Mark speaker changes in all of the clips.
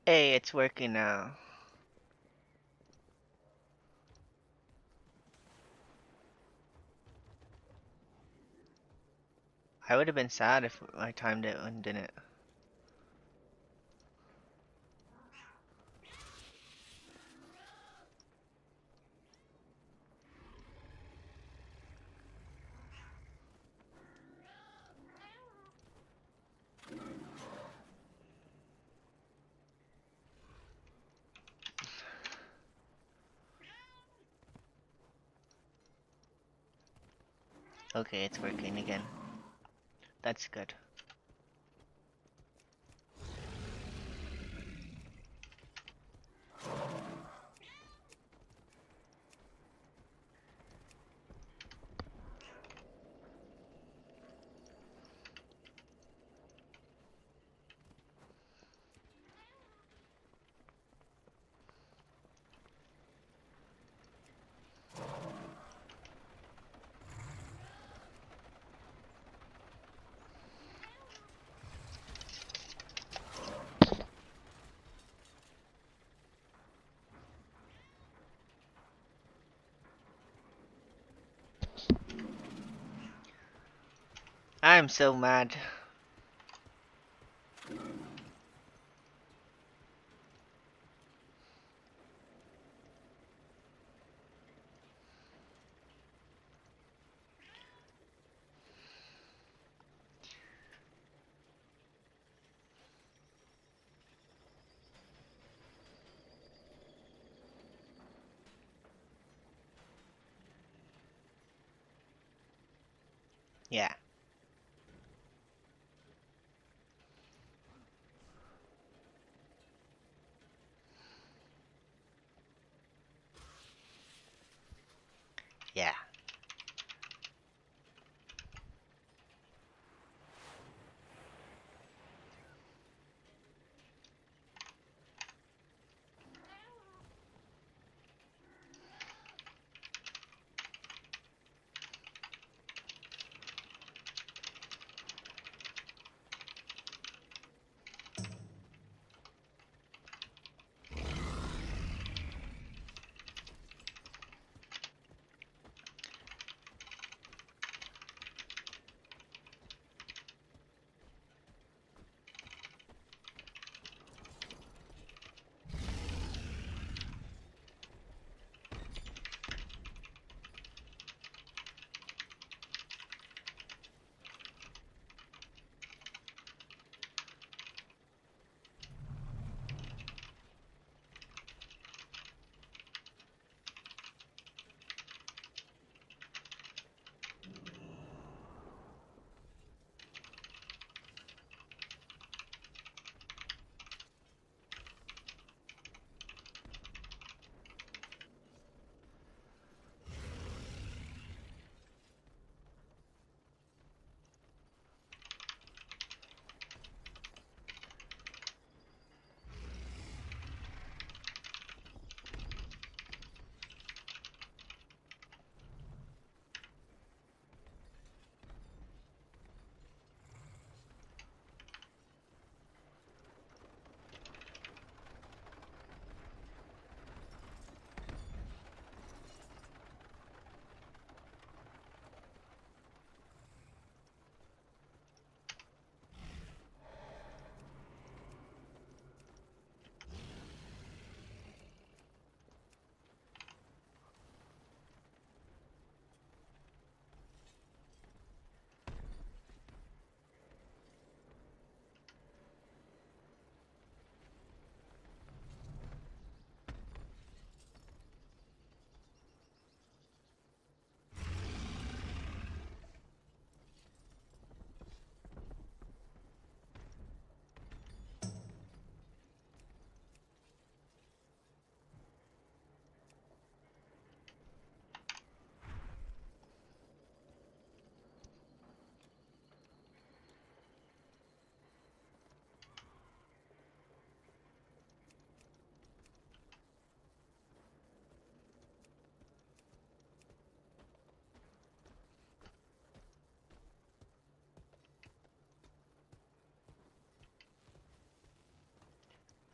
Speaker 1: Hey, it's working now. I would have been sad if I timed it and didn't. Okay, it's working again. That's good. I'm so mad. Yeah. Yeah.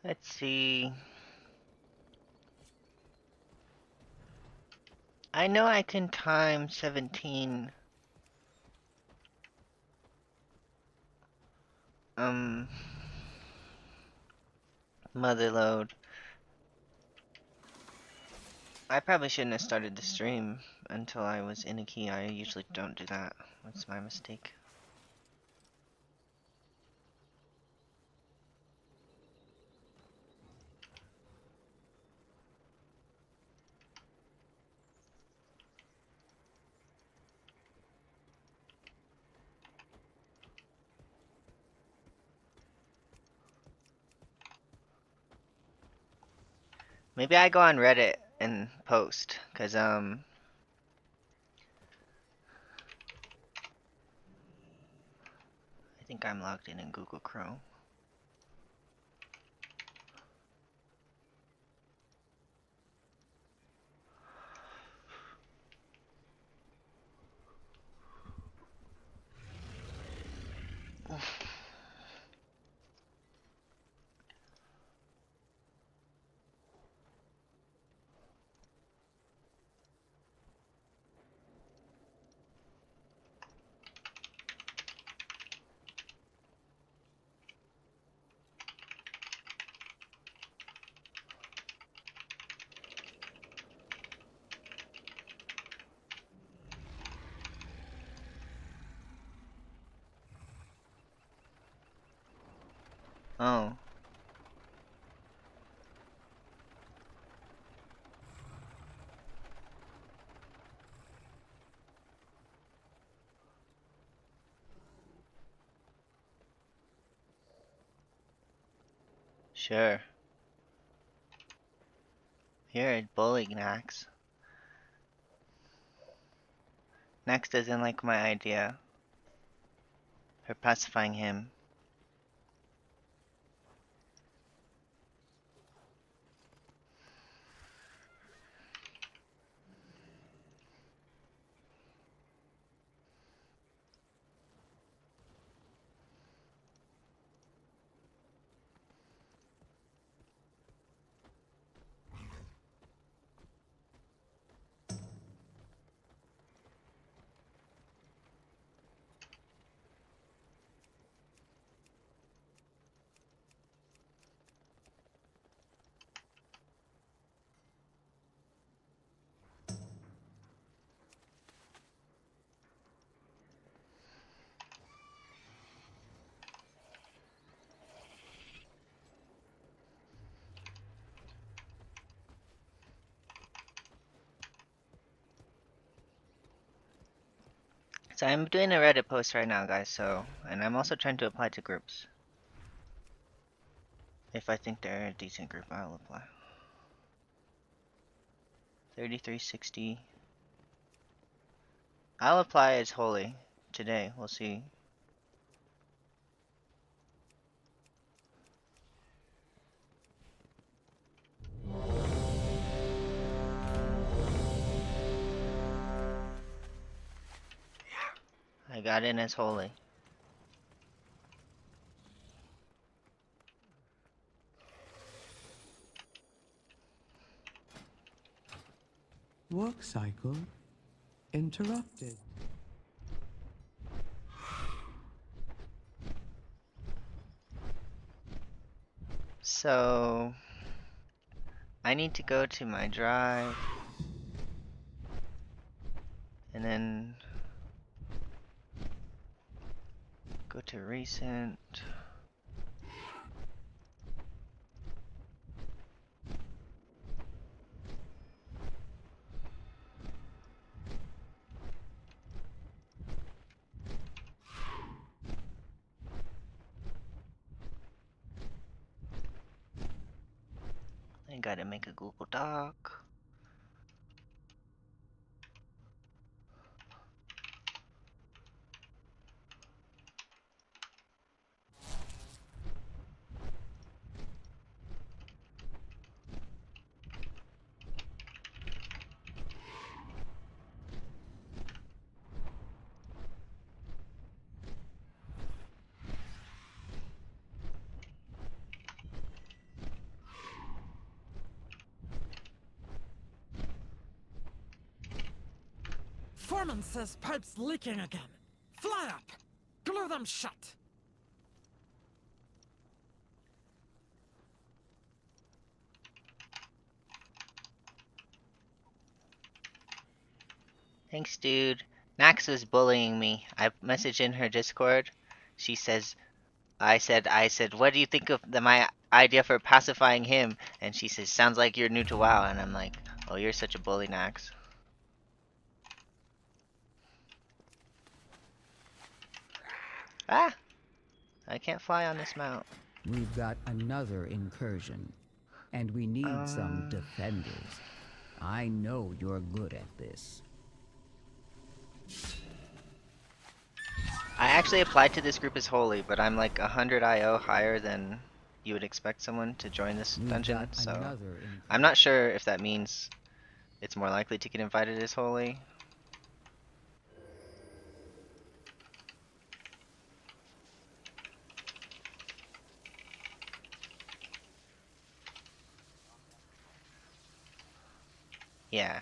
Speaker 1: Let's see. I know I can time 17. Mother load. I probably shouldn't have started the stream until I was in a key. I usually don't do that. That's my mistake. Maybe I go on Reddit and post, cause I think I'm logged in Google Chrome. Oh, sure. You're a bully, Nax. Nax doesn't like my idea for pacifying him. So I'm doing a Reddit post right now, guys, and I'm also trying to apply to groups. If I think they're a decent group, I'll apply. 3360. I'll apply as Holy today, we'll see. I got in as Holy.
Speaker 2: Work cycle interrupted.
Speaker 1: So I need to go to my drive and then go to recent. I gotta make a Google Doc.
Speaker 3: Shaman says pipe's leaking again. Fly up! Glue them shut!
Speaker 1: Thanks, dude. Nax was bullying me. I messaged in her Discord. She says, I said, what do you think of my idea for pacifying him? And she says, sounds like you're new to WoW. And I'm like, oh, you're such a bully, Nax. Ah! I can't fly on this mount.
Speaker 4: We've got another incursion, and we need some defenders. I know you're good at this.
Speaker 1: I actually applied to this group as holy, but I'm like 100 IO higher than you would expect someone to join this dungeon, so I'm not sure if that means it's more likely to get invited as holy. Yeah.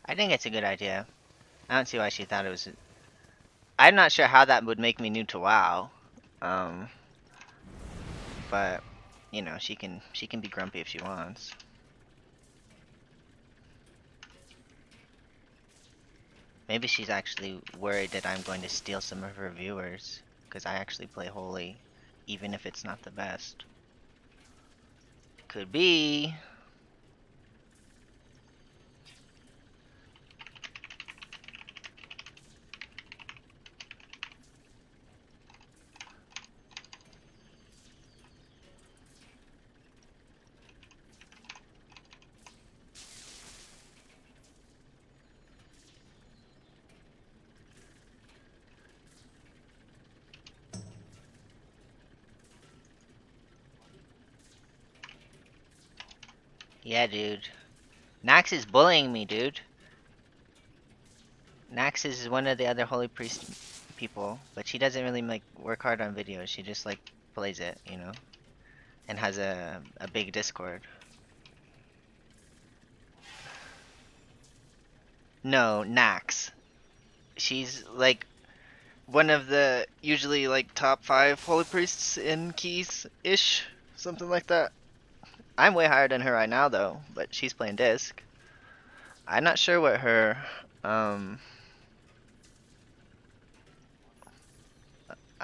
Speaker 1: I think it's a good idea. I don't see why she thought it was. I'm not sure how that would make me new to WoW. Um, but you know, she can be grumpy if she wants. Maybe she's actually worried that I'm going to steal some of her viewers because I actually play holy, even if it's not the best. Could be. Yeah, dude. Nax is bullying me, dude. Nax is one of the other holy priest people, but she doesn't really like work hard on videos. She just like plays it, you know, and has a big Discord. No, Nax. She's like one of the usually like top 5 holy priests in keys ish, something like that. I'm way higher than her right now though, but she's playing disc. I'm not sure what her um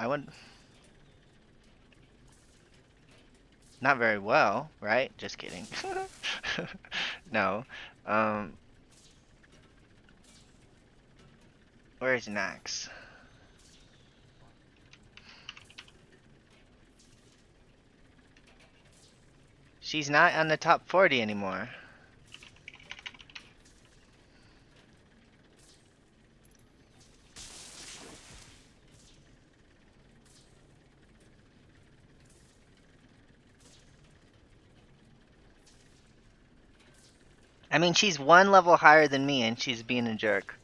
Speaker 1: I would. Not very well, right? Just kidding. No. Um, where's Nax? She's not on the top 40 anymore. I mean, she's one level higher than me, and she's being a jerk.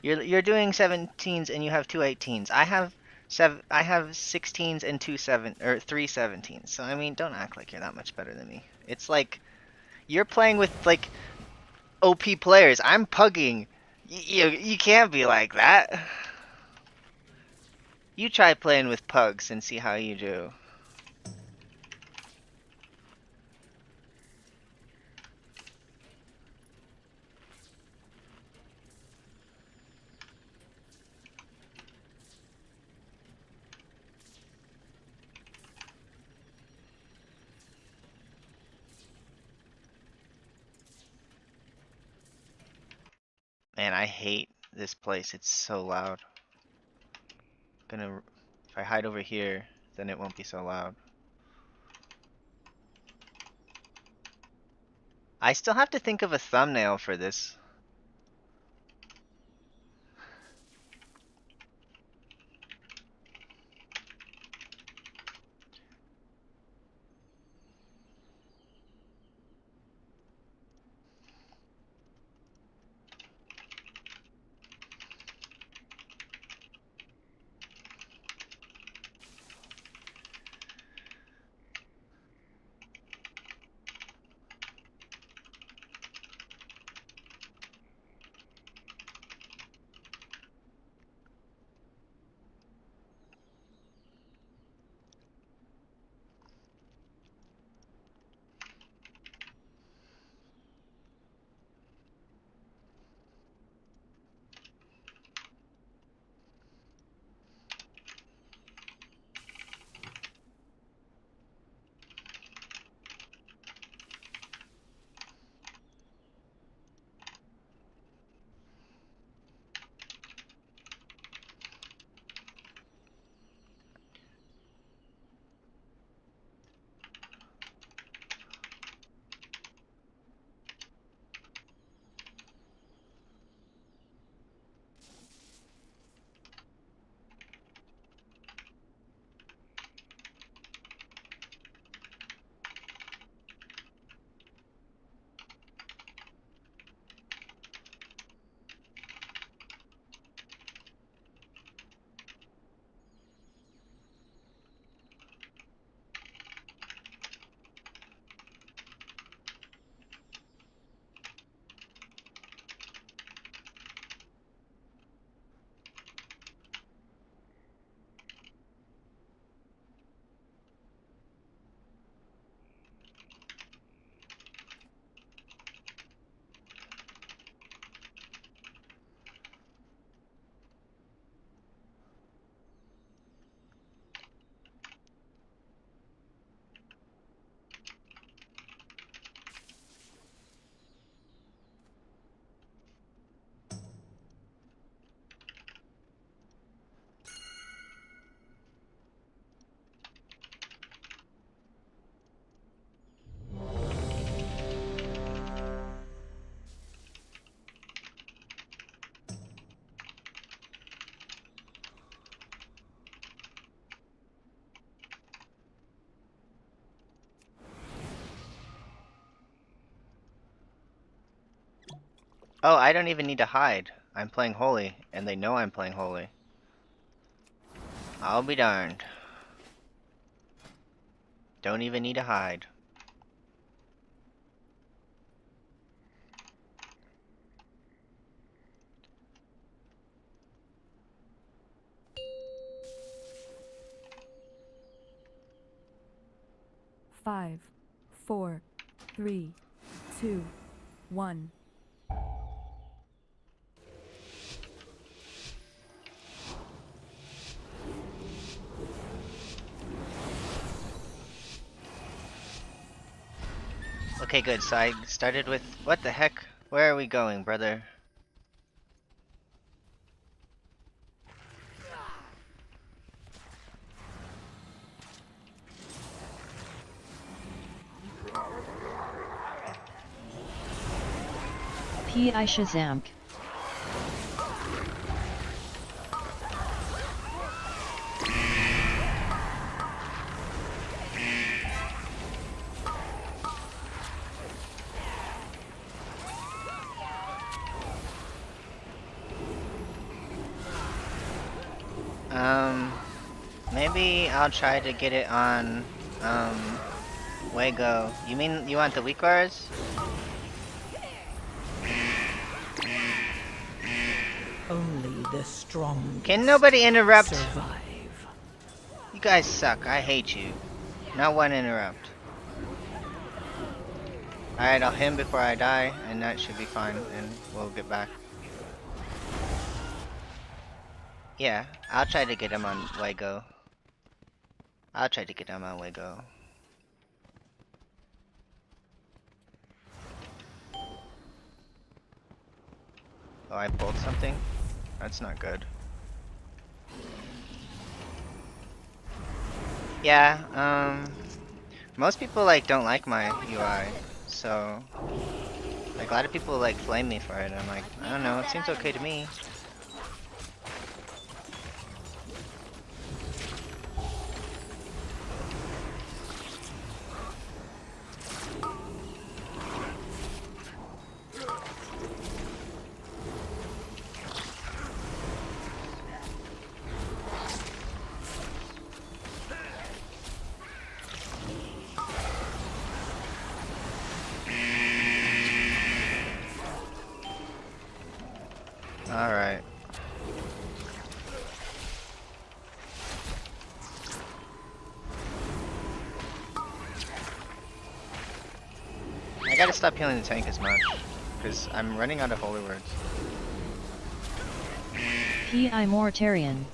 Speaker 1: You're doing 17s and you have two 18s. I have 16s and three 17s. So I mean, don't act like you're that much better than me. It's like you're playing with like OP players. I'm pugging. You can't be like that. You try playing with pugs and see how you do. Man, I hate this place. It's so loud. If I hide over here, then it won't be so loud. I still have to think of a thumbnail for this. Oh, I don't even need to hide. I'm playing Holy, and they know I'm playing Holy. I'll be darned. Don't even need to hide.
Speaker 5: Five, four, three, two, one.
Speaker 1: Okay, good. So I started with... What the heck? Where are we going, brother?
Speaker 6: P.I. Shazamk.
Speaker 1: Maybe I'll try to get it on, Wago. You mean you want the weak bars?
Speaker 7: Only the strong
Speaker 1: Can nobody interrupt?
Speaker 7: survive.
Speaker 1: You guys suck. I hate you. Not one interrupt. Alright, I'll hit him before I die, and that should be fine, and we'll get back. Yeah, I'll try to get him on Wago. I'll try to get him on Wago. Oh, I pulled something? That's not good. Yeah, most people like don't like my UI, so like a lot of people like flame me for it. I'm like, I don't know, it seems okay to me. Alright. I gotta stop healing the tank as much, because I'm running out of holy words.
Speaker 6: P.I. Mortarian.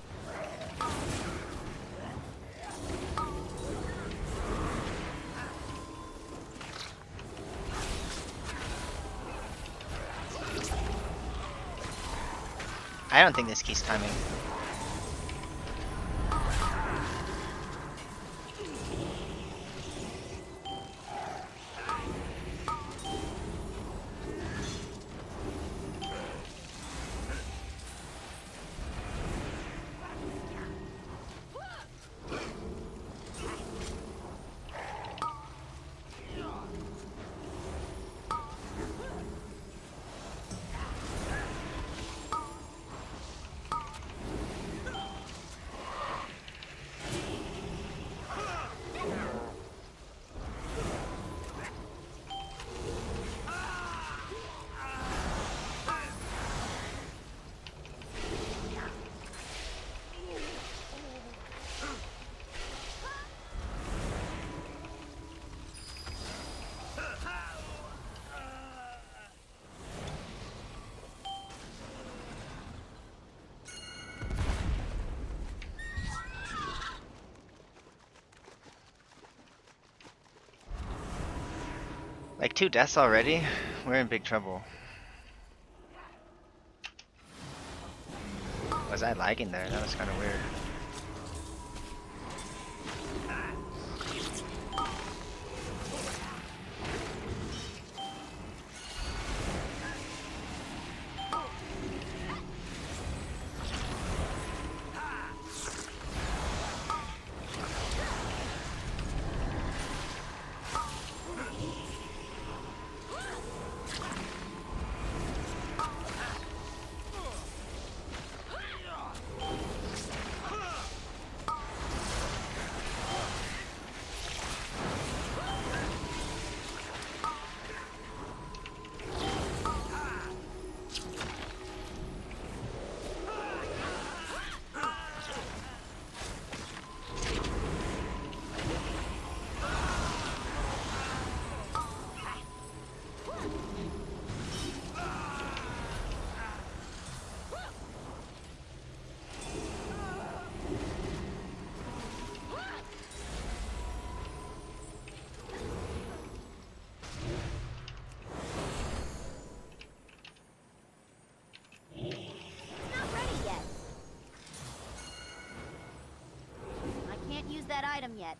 Speaker 1: I don't think this key's timing. Like 2 deaths already? We're in big trouble. Was I lagging there? That was kind of weird.
Speaker 8: used that item yet.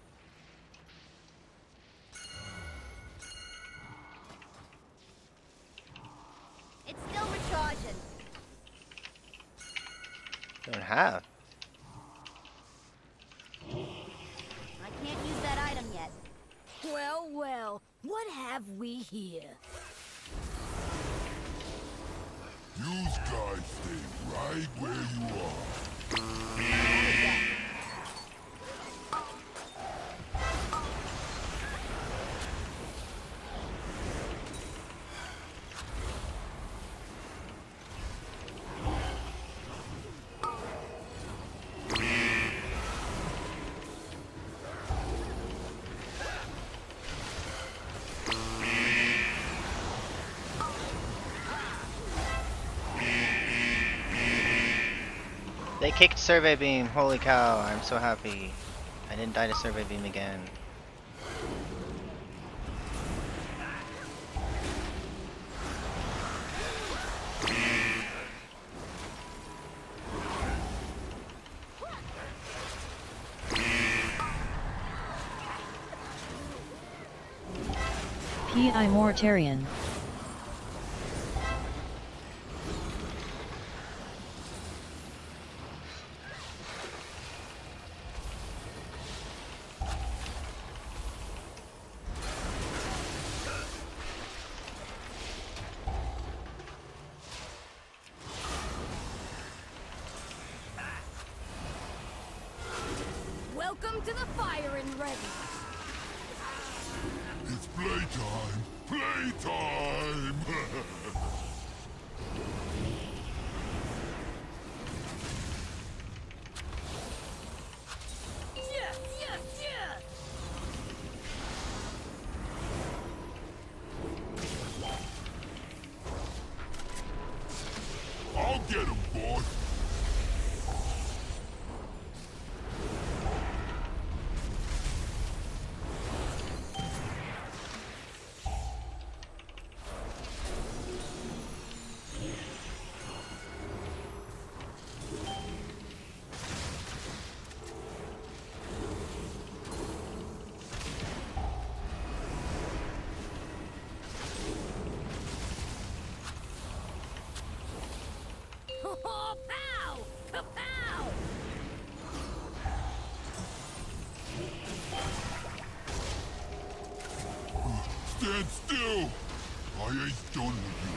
Speaker 8: It's still recharging.
Speaker 1: Don't have.
Speaker 8: I can't use that item yet. Well, well, what have we here?
Speaker 9: You guys stay right where you are.
Speaker 1: They kicked Survey Beam. Holy cow, I'm so happy. I didn't die to Survey Beam again.
Speaker 6: P.I. Mortarian.
Speaker 8: Welcome to the firing ring.
Speaker 9: It's playtime! Playtime!
Speaker 8: Yes, yes, yes.
Speaker 9: I'll get him, boss!
Speaker 8: Oh, pow! Kapow!
Speaker 9: Stand still! I ain't done with you.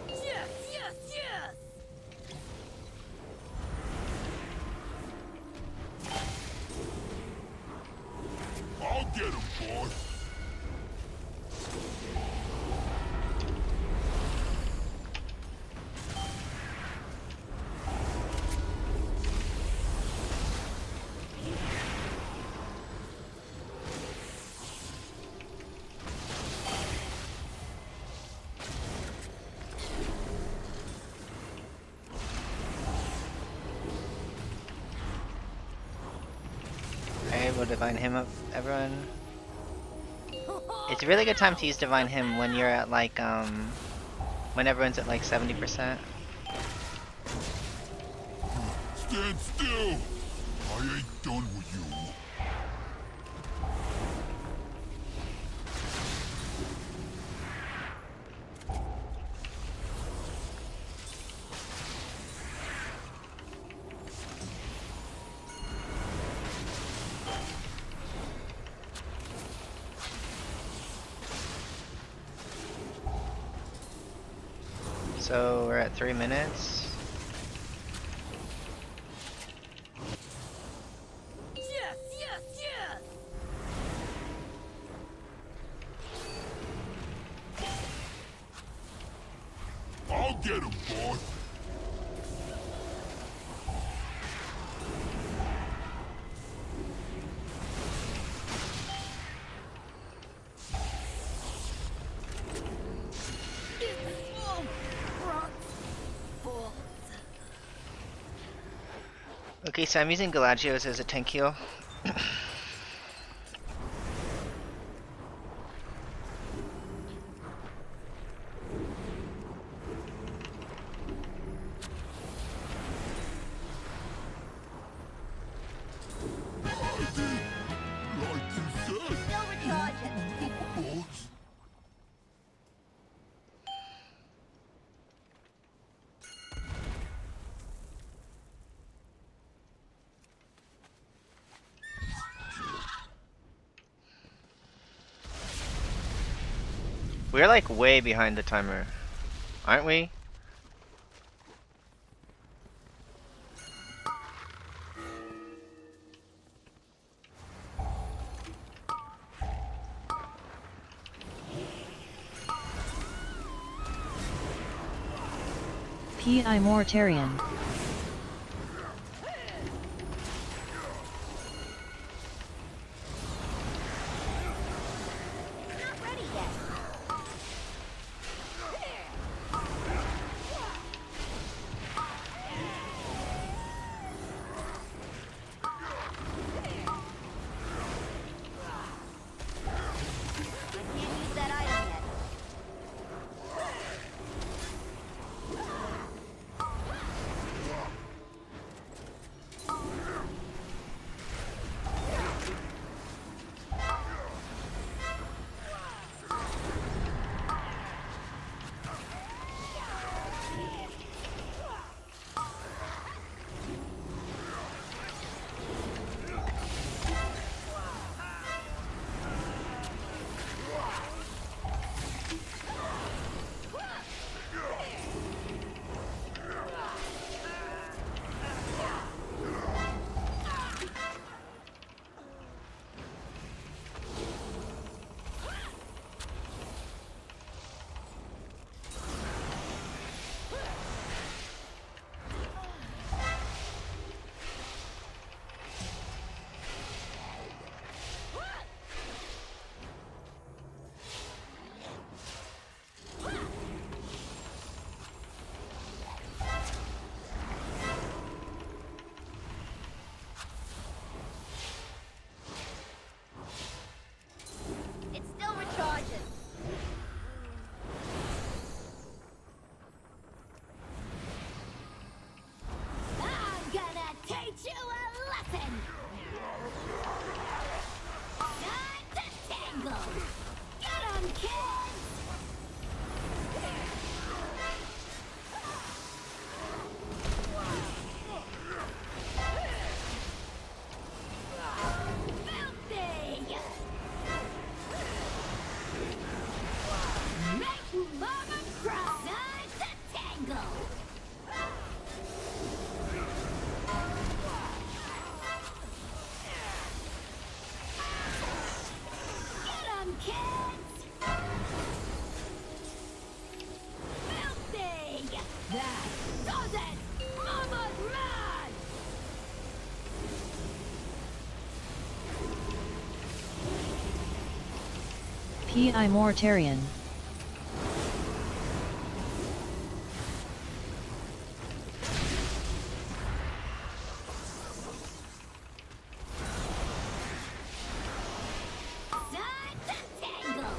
Speaker 8: Yes, yes, yes!
Speaker 9: I'll get him, boss!
Speaker 1: Alright, we'll divine him up, everyone. It's a really good time to use divine him when you're at like when everyone's at like 70%.
Speaker 9: Stand still! I ain't done with you.
Speaker 1: So we're at 3 minutes.
Speaker 8: Yes, yes, yes!
Speaker 9: I'll get him, boss!
Speaker 1: Okay, so I'm using Galagios as a tank heal.
Speaker 9: Like you said,
Speaker 8: Still recharging.
Speaker 9: bugs.
Speaker 1: We're like way behind the timer, aren't we?
Speaker 6: P.I. Mortarian.
Speaker 8: Not ready yet. I can't use that item yet. It's still recharging. I'm gonna teach you a lesson. Time to tangle. Get 'em, kids. Filthy. Make mama cry. Time to tangle. Get 'em, kids. Filthy. That does it. Mama's mad.
Speaker 6: P.I. Mortarian.
Speaker 8: Time to tangle.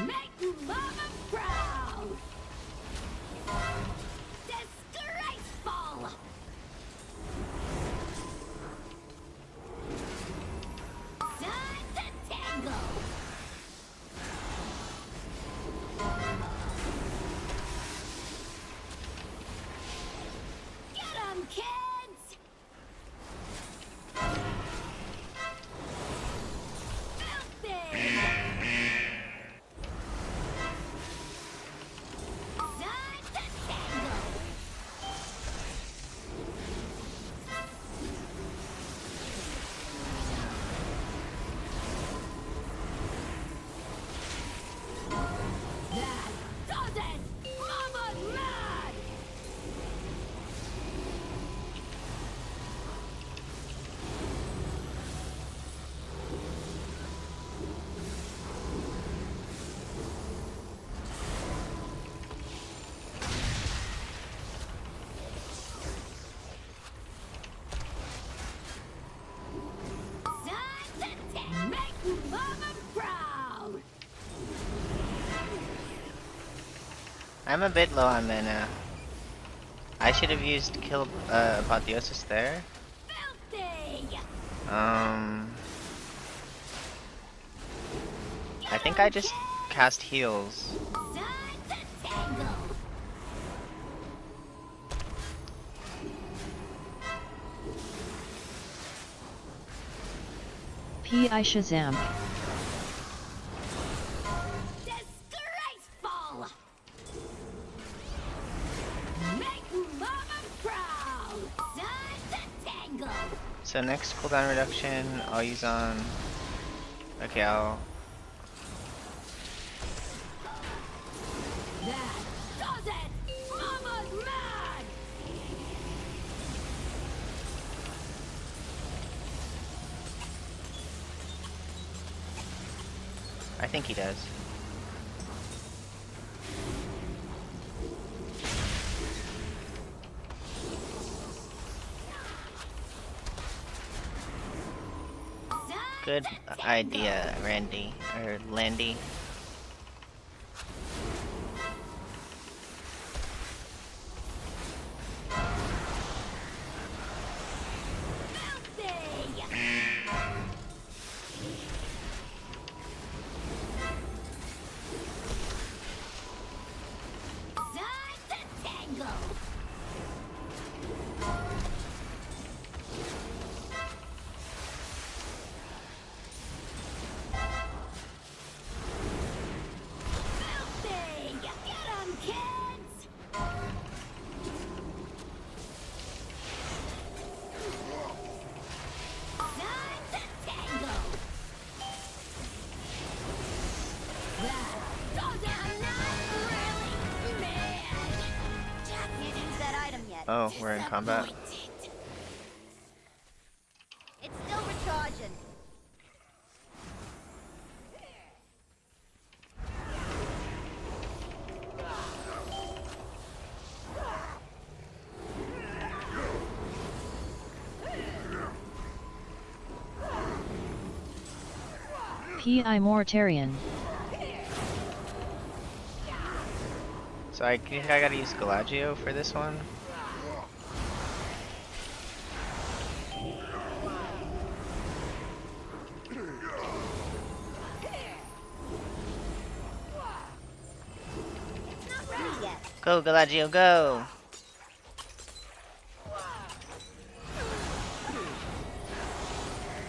Speaker 8: Make mama proud. Disgraceful.
Speaker 1: I'm a bit low on mana. I should have used kill Apotheosis there.
Speaker 8: Filthy!
Speaker 1: I think I just cast heals.
Speaker 8: Time to tangle!
Speaker 6: P.I. Shazam.
Speaker 8: Disgraceful! Make mama proud! Time to tangle!
Speaker 1: So next cooldown reduction, I'll use on. Okay, I'll.
Speaker 8: That does it! Mama's mad!
Speaker 1: I think he does. Good idea, Randy. Or Landy. Oh, we're in combat.
Speaker 8: It's still recharging.
Speaker 6: P.I. Mortarian.
Speaker 1: So I think I gotta use Galagio for this one. Go, Galagio, go!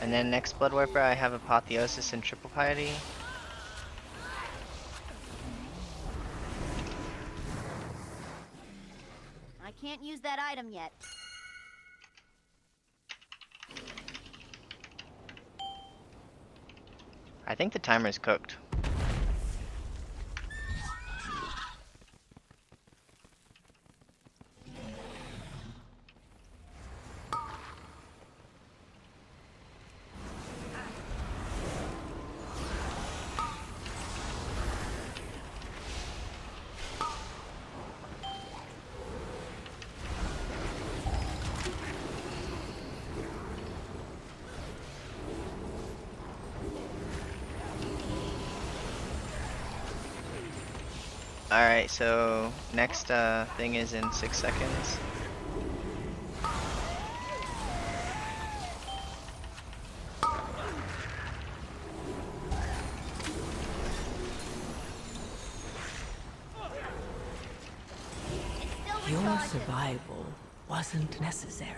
Speaker 1: And then next Blood Warper, I have Apotheosis and Triple Piety.
Speaker 8: I can't use that item yet.
Speaker 1: I think the timer's cooked. Alright, so next thing is in 6 seconds.
Speaker 7: Your survival wasn't necessary.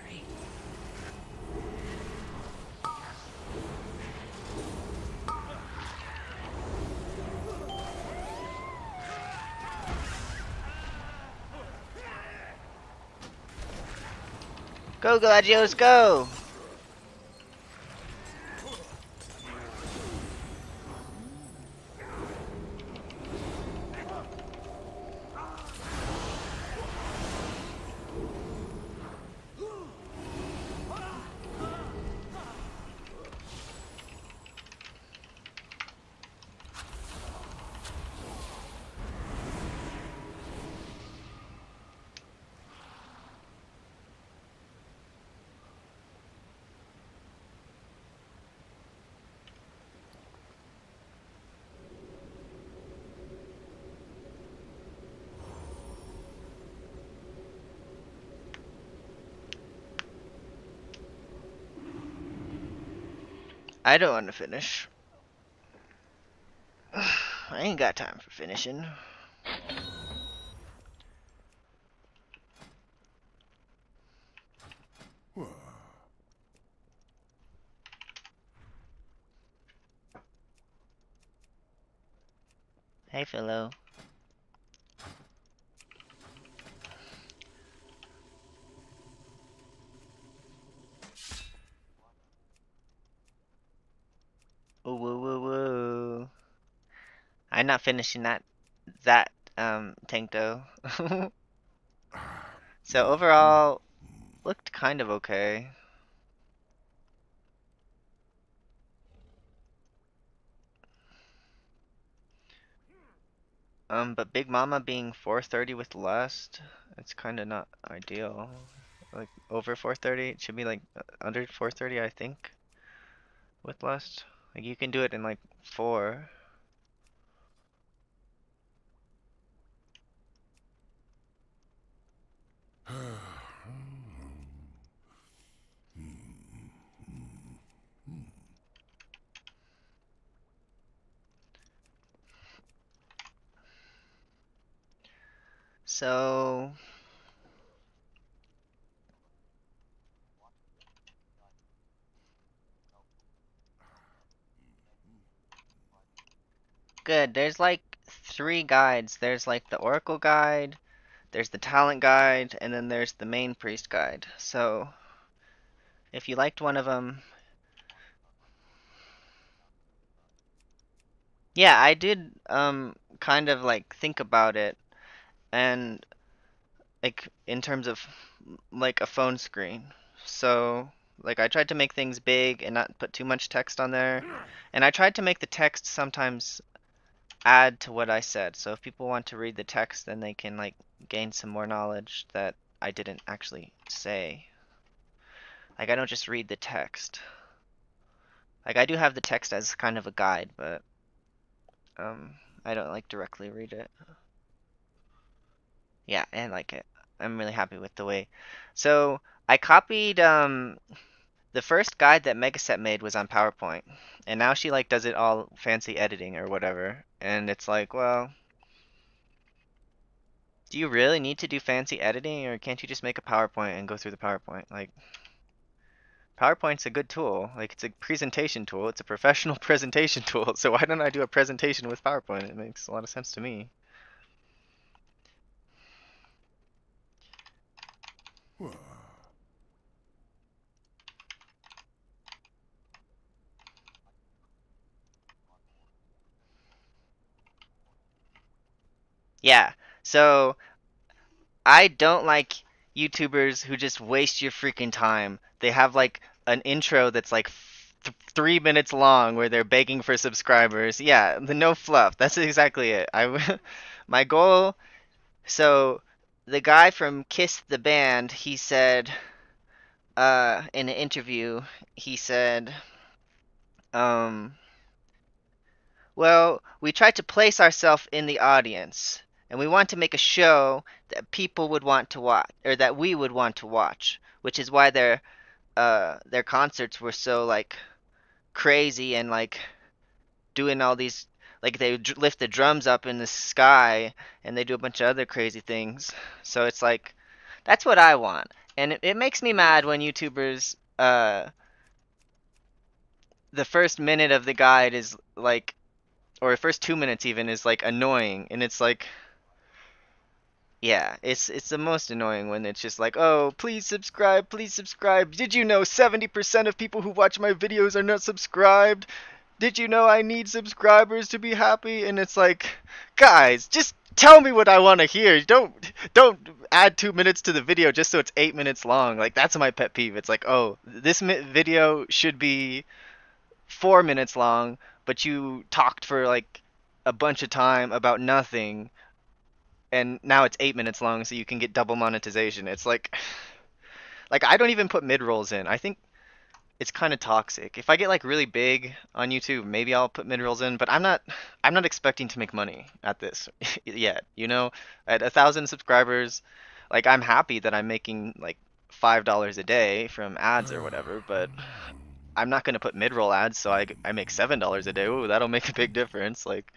Speaker 1: Go, Galagios, go! I don't want to finish. I ain't got time for finishing. Hey, Philo. Woo woo woo woo. I'm not finishing that tank though. So overall, looked kind of okay. But Big Mama being 430 with Lust, it's kind of not ideal. Like over 430, it should be like under 430, I think, with Lust. Like you can do it in like 4. So good. There's like 3 guides. There's like the Oracle guide, there's the Talent guide, and then there's the main Priest guide. So if you liked one of them, yeah, I did kind of like think about it, and like in terms of like a phone screen. So like I tried to make things big and not put too much text on there. And I tried to make the text sometimes add to what I said. So if people want to read the text, then they can like gain some more knowledge that I didn't actually say. Like I don't just read the text. Like I do have the text as kind of a guide, but I don't like directly read it. Yeah, I like it. I'm really happy with the way. So I copied the first guide that Megaset made was on PowerPoint, and now she like does it all fancy editing or whatever. And it's like, well, do you really need to do fancy editing, or can't you just make a PowerPoint and go through the PowerPoint? Like, PowerPoint's a good tool. Like, it's a presentation tool. It's a professional presentation tool. So why don't I do a presentation with PowerPoint? It makes a lot of sense to me. Yeah. So I don't like YouTubers who just waste your freaking time. They have like an intro that's like 3 minutes long where they're begging for subscribers. Yeah, the no fluff. That's exactly it. My goal. So the guy from Kiss the band, he said, in an interview, he said, um, well, we try to place ourselves in the audience, and we want to make a show that people would want to watch, or that we would want to watch, which is why their concerts were so like crazy and like doing all these like they lift the drums up in the sky and they do a bunch of other crazy things. So it's like that's what I want, and it makes me mad when YouTubers the first minute of the guide is like or the first 2 minutes even is like annoying, and it's like yeah, it's the most annoying when it's just like, oh, please subscribe, please subscribe. Did you know 70% of people who watch my videos are not subscribed? Did you know I need subscribers to be happy? And it's like, guys, just tell me what I want to hear. Don't add 2 minutes to the video just so it's 8 minutes long. Like that's my pet peeve. It's like, oh, this video should be 4 minutes long, but you talked for like a bunch of time about nothing, and now it's 8 minutes long, so you can get double monetization. It's like I don't even put mid rolls in. I think it's kind of toxic. If I get like really big on YouTube, maybe I'll put mid rolls in, but I'm not expecting to make money at this yet. You know, at 1,000 subscribers, like I'm happy that I'm making like $5 a day from ads or whatever, but I'm not gonna put mid-roll ads, so I make $7 a day. Ooh, that'll make a big difference. Like,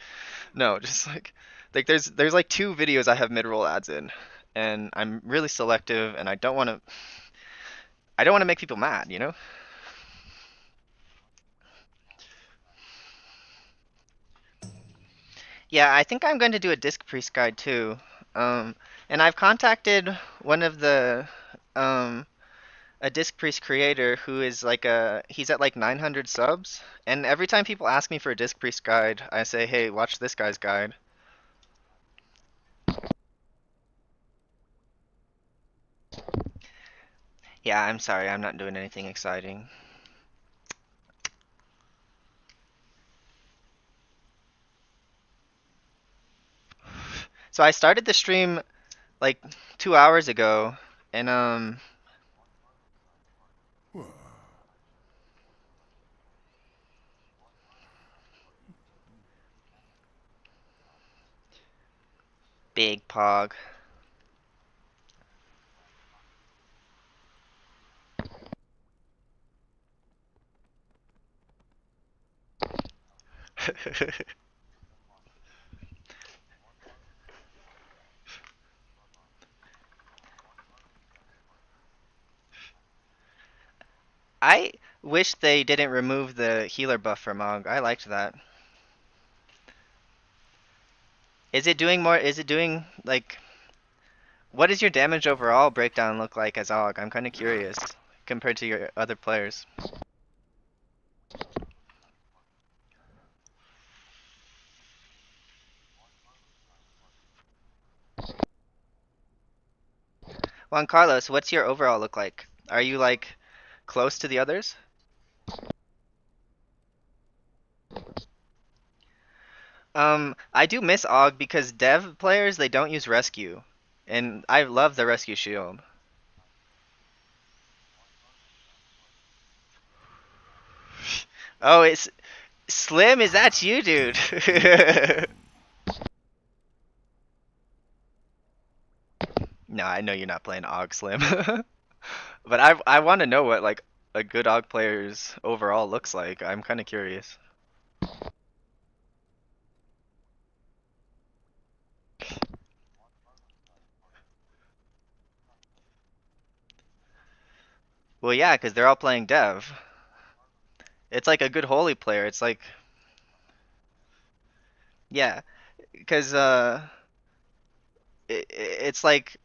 Speaker 1: no, just like there's like 2 videos I have mid-roll ads in, and I'm really selective, and I don't want to make people mad, you know? Yeah, I think I'm going to do a disc priest guide too. Um, and I've contacted one of the a disc priest creator who is like he's at like 900 subs, and every time people ask me for a disc priest guide, I say, "Hey, watch this guy's guide." Yeah, I'm sorry, I'm not doing anything exciting. So I started the stream like 2 hours ago, and big pog. I wish they didn't remove the healer buff for Mog. I liked that. Is it doing more? Is it doing like what does your damage overall breakdown look like as Og? I'm kind of curious compared to your other players. Juan Carlos, what's your overall look like? Are you like close to the others? I do miss Og because dev players they don't use rescue, and I love the rescue shield. Oh, it's Slim. Is that you, dude? No, I know you're not playing Og Slim, but I want to know what like a good Og player's overall looks like. I'm kind of curious. Well, yeah, because they're all playing dev. It's like a good holy player. It's like, yeah, because it's like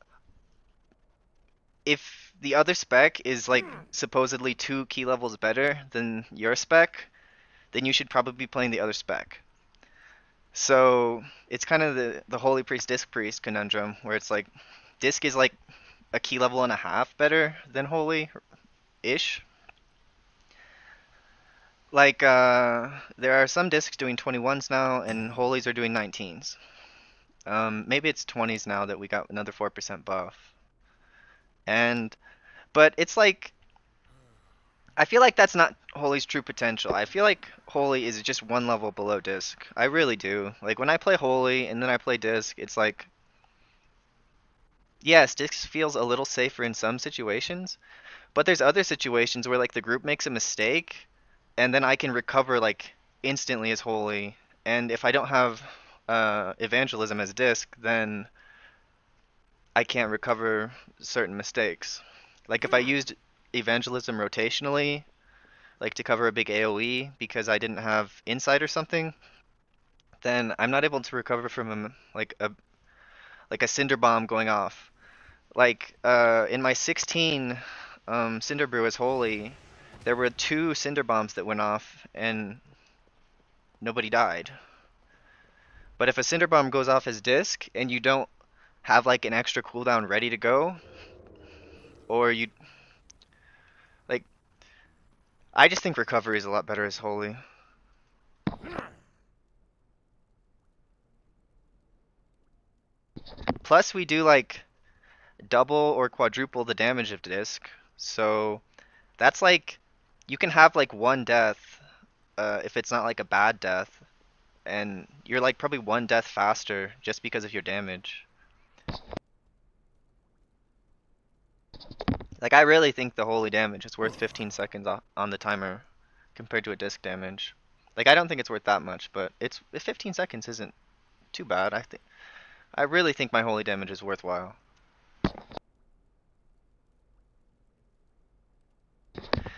Speaker 1: if the other spec is like supposedly 2 key levels better than your spec, then you should probably be playing the other spec. So it's kind of the holy priest disc priest conundrum where it's like disc is like a 1.5 key better than holy ish. Like there are some discs doing 21s now and holies are doing 19s. Maybe it's 20s now that we got another 4% buff. And but it's like I feel like that's not Holy's true potential. I feel like Holy is just one level below Disc. I really do. Like when I play Holy and then I play Disc, it's like yes, Disc feels a little safer in some situations, but there's other situations where like the group makes a mistake and then I can recover like instantly as Holy. And if I don't have evangelism as Disc, then I can't recover certain mistakes. Like if I used evangelism rotationally, like to cover a big AoE because I didn't have insight or something, then I'm not able to recover from like a cinder bomb going off. Like in my 16 cinder brew as holy, there were 2 cinder bombs that went off and nobody died. But if a cinder bomb goes off as disc and you don't have like an extra cooldown ready to go, or you like, I just think recovery is a lot better as holy. Plus we do like double or quadruple the damage of disc. So that's like you can have like 1 death if it's not like a bad death, and you're like probably 1 death faster just because of your damage. Like I really think the holy damage is worth 15 seconds on the timer. compared to a disc damage. Like I don't think it's worth that much, but 15 seconds isn't too bad. I really think my holy damage is worthwhile.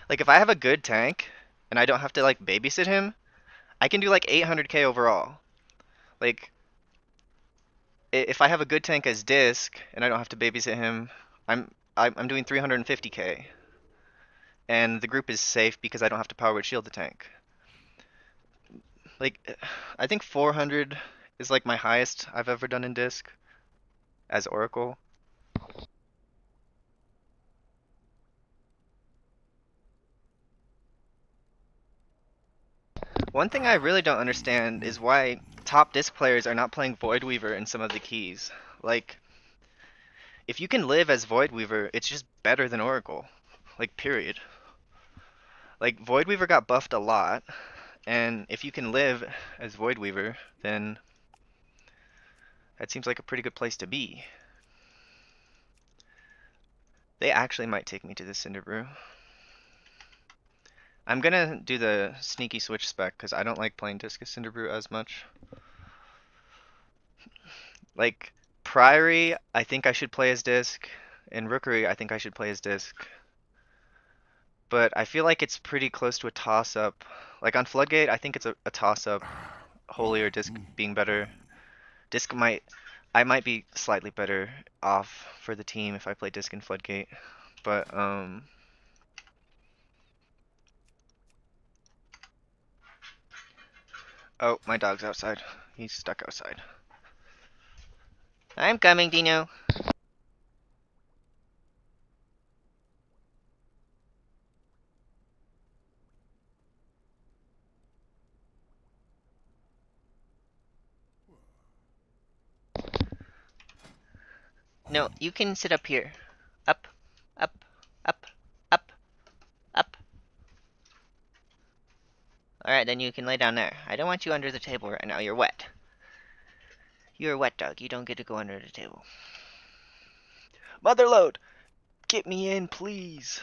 Speaker 1: Like if I have a good tank and I don't have to like babysit him, I can do like 800k overall. Like if I have a good tank as disc and I don't have to babysit him, I'm doing 350k. And the group is safe because I don't have to power word shield the tank. Like I think 400 is like my highest I've ever done in disc as Oracle. One thing I really don't understand is why top disc players are not playing Void Weaver in some of the keys. Like, if you can live as Void Weaver, it's just better than Oracle. Like, period. Like, Void Weaver got buffed a lot, and if you can live as Void Weaver, then that seems like a pretty good place to be. They actually might take me to the Cinder Brew. I'm gonna do the sneaky switch spec because I don't like playing Discus Cinder Brew as much. Like, Priory, I think I should play as Disc, and Rookery, I think I should play as Disc. But I feel like it's pretty close to a toss-up. Like on Floodgate, I think it's a toss-up. Holy or Disc being better. Disc I might be slightly better off for the team if I play Disc and Floodgate. But, oh, my dog's outside. He's stuck outside. I'm coming, Dino. No, you can sit up here. Up, up, up, up, up. Alright, then you can lay down there. I don't want you under the table right now. You're wet. You're a wet dog. You don't get to go under the table. Motherload! Get me in, please.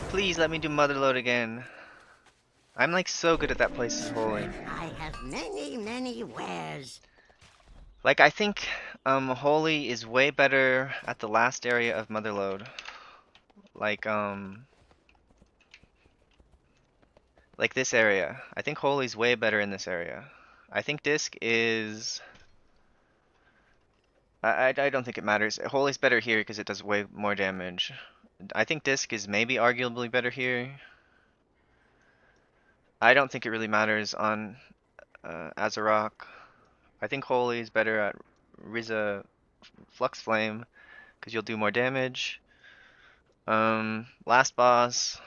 Speaker 1: Please let me do Motherload again. I'm like so good at that place is holy.
Speaker 8: I have many wares.
Speaker 1: Like I think holy is way better at the last area of Motherload. Like this area. I think holy's way better in this area. I think disc is I don't think it matters. Holy's better here because it does way more damage. I think disc is maybe arguably better here. I don't think it really matters on Azarok. I think holy is better at Riza Flux Flame because you'll do more damage. Last boss,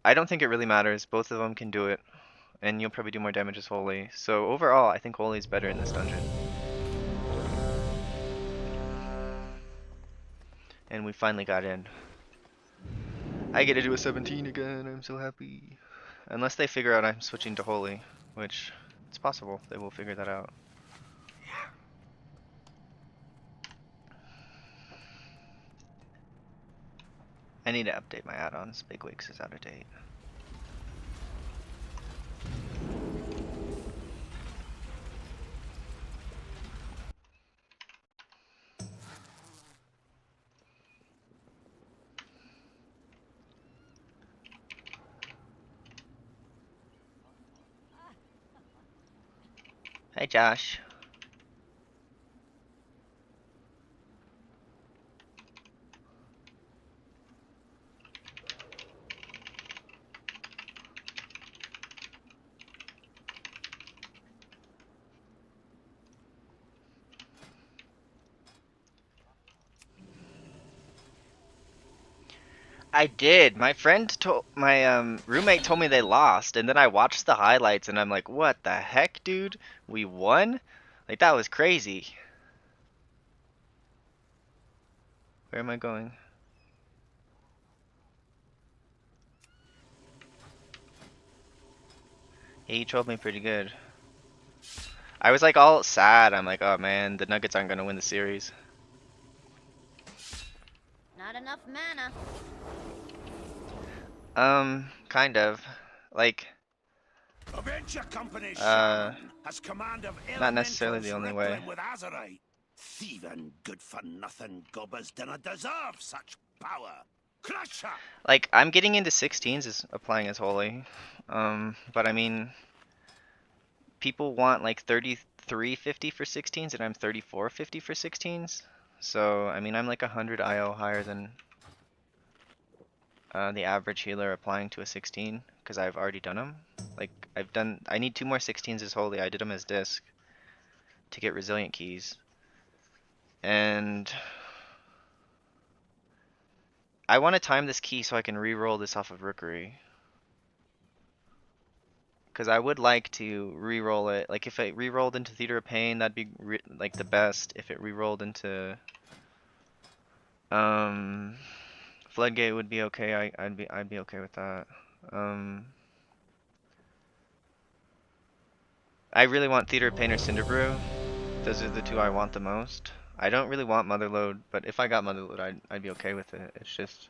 Speaker 1: I don't think it really matters. Both of them can do it, and you'll probably do more damage as holy. So overall, I think holy is better in this dungeon. And we finally got in. I get to do a 17 again. I'm so happy. Unless they figure out I'm switching to holy, which it's possible they will figure that out. I need to update my add-ons. Big Wigs is out of date. Hey Josh. I did. My roommate told me they lost, and then I watched the highlights, and I'm like, what the heck, dude? We won? Like that was crazy. Where am I going? Yeah, you trolled me pretty good. I was like all sad. I'm like, oh man, the Nuggets aren't gonna win the series.
Speaker 8: Not enough mana.
Speaker 1: Kind of. Like,
Speaker 10: Avenger Company
Speaker 1: uh,
Speaker 10: Shaman has command of
Speaker 1: not necessarily the
Speaker 10: elementals
Speaker 1: only way.
Speaker 10: rippling with azurite. Thieving, good-for-nothing gobbers dinna deserve such power. Crush her!
Speaker 1: Like, I'm getting into 16s as applying as holy. But I mean, people want like 3350 for 16s, and I'm 3450 for 16s. So, I mean, I'm like 100 IO higher than the average healer applying to a 16, because I've already done them. Like, I need 2 more 16s as holy. I did them as disc to get resilient keys. And I want to time this key so I can re-roll this off of Rookery. Because I would like to re-roll it. Like, if it re-rolled into Theater of Pain, that'd be like the best. If it re-rolled into Floodgate would be okay. I'd be okay with that. I really want Theater of Pain or Cinderbrew. Those are the 2 I want the most. I don't really want Motherload, but if I got Motherload, I'd be okay with it. It's just...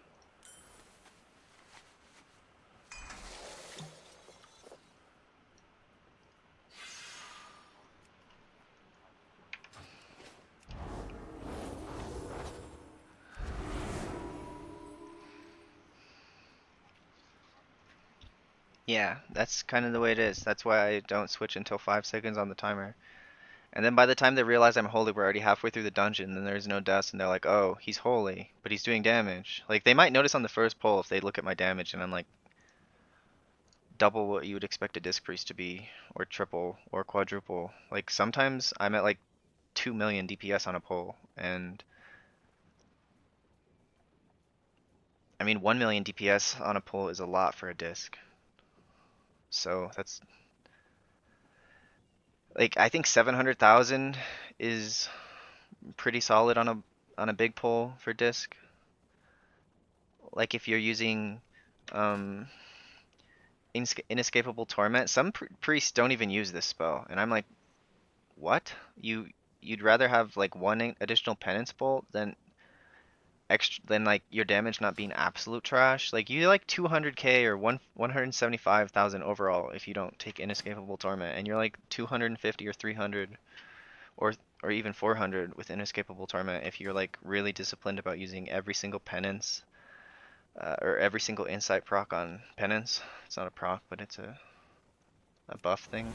Speaker 1: Yeah, that's kind of the way it is. That's why I don't switch until 5 seconds on the timer. And then by the time they realize I'm holy, we're already halfway through the dungeon, and there's no deaths, and they're like, oh, he's holy, but he's doing damage. Like, they might notice on the first pull if they look at my damage, and I'm like, double what you would expect a Disc Priest to be, or triple, or quadruple. Like, sometimes I'm at like 2 million DPS on a pull, and I mean, 1 million DPS on a pull is a lot for a Disc. So that's like, I think 700,000 is pretty solid on a big pull for disc. Like, if you're using Inescapable Torment, some priests don't even use this spell, and I'm like, what? You'd rather have like 1 additional penance bolt than like your damage not being absolute trash. Like, you like 200k or 175,000 overall if you don't take Inescapable Torment, and you're like 250 or 300 or even 400 with Inescapable Torment if you're like really disciplined about using every single penance or every single insight proc on penance. It's not a proc, but it's a buff thing.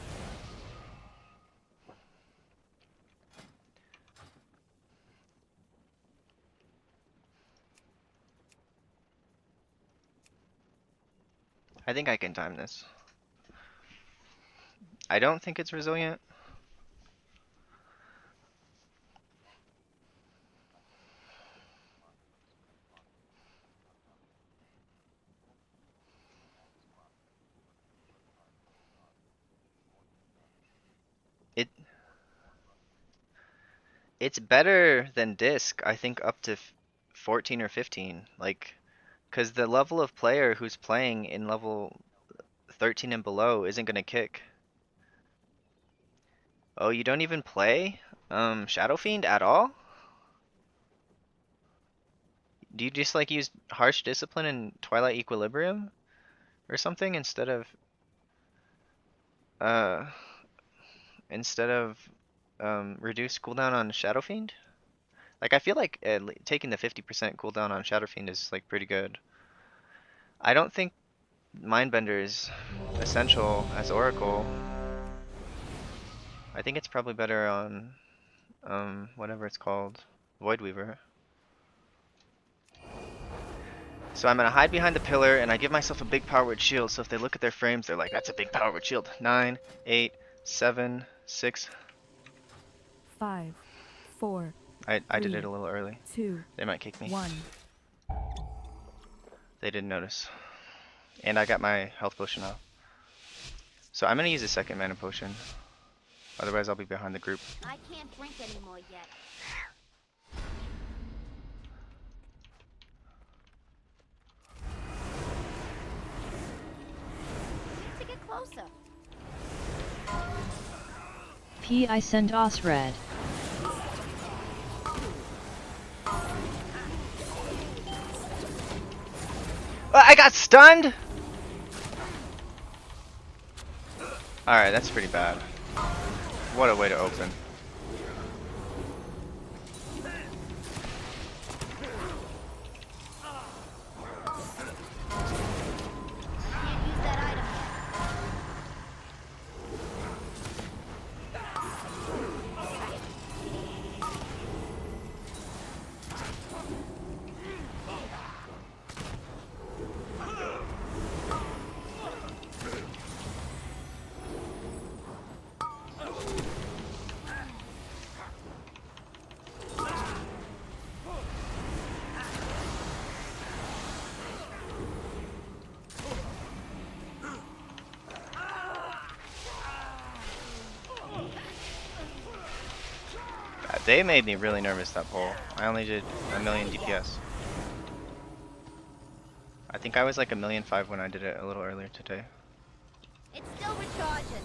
Speaker 1: I think I can time this. I don't think it's resilient. It's better than disc, I think, up to 14 or 15. Like, because the level of player who's playing in level 13 and below isn't gonna kick. Oh, you don't even play Shadow Fiend at all? Do you just like use Harsh Discipline and Twilight Equilibrium or something instead of uh reduce cooldown on Shadow Fiend? Like, I feel like taking the 50% cooldown on Shadow Fiend is like pretty good. I don't think Mindbender is essential as Oracle. I think it's probably better on whatever it's called, Voidweaver. So I'm gonna hide behind the pillar, and I give myself a big power word shield, so if they look at their frames, they're like, that's a big power word shield. 9, 8, 7, 6.
Speaker 5: 5, 4.
Speaker 1: I did it a little early.
Speaker 5: 2.
Speaker 1: They might kick me.
Speaker 5: 1.
Speaker 1: They didn't notice. And I got my health potion off. So I'm gonna use a second mana potion. Otherwise I'll be behind the group.
Speaker 8: I can't drink anymore yet. Need to get closer.
Speaker 6: I send os red.
Speaker 1: I got stunned. Alright, that's pretty bad. What a way to open.
Speaker 8: Can't use that item yet.
Speaker 1: They made me really nervous, that pull. I only did 1,000,000 DPS. I think I was like 1,000,005 when I did it a little earlier today.
Speaker 8: It's still recharging.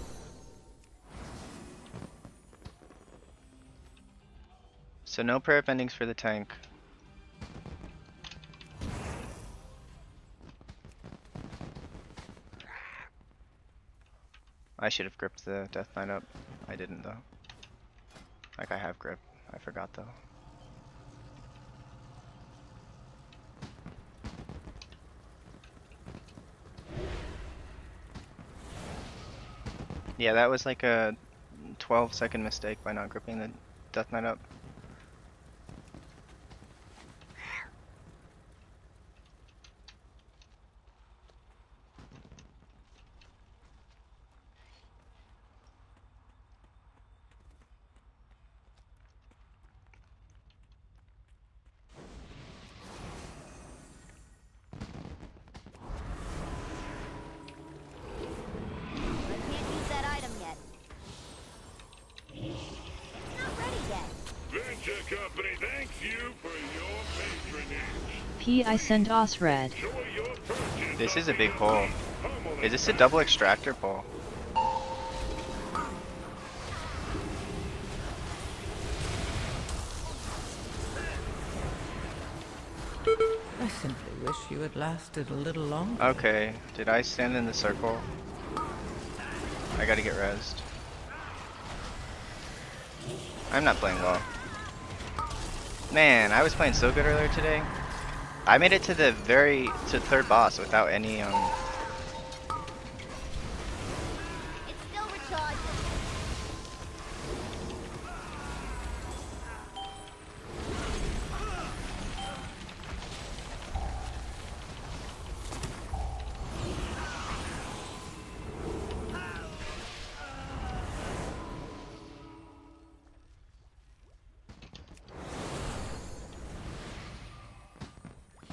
Speaker 1: So no prayer of endings for the tank. I should have gripped the Death Knight up. I didn't though. Like I have grip. I forgot though. Yeah, that was like a 12-second mistake by not gripping the Death Knight up.
Speaker 8: I can't use that item yet. It's not ready yet.
Speaker 9: Venture Company thanks you for your patronage.
Speaker 6: I send os red.
Speaker 9: Enjoy your purchase.
Speaker 1: This is a big pull. Is this a double extractor pull?
Speaker 7: I simply wish you had lasted a little longer.
Speaker 1: Okay, did I stand in the circle? I gotta get rezzed. I'm not playing well. Man, I was playing so good earlier today. I made it to the third boss without any
Speaker 8: It's still recharging.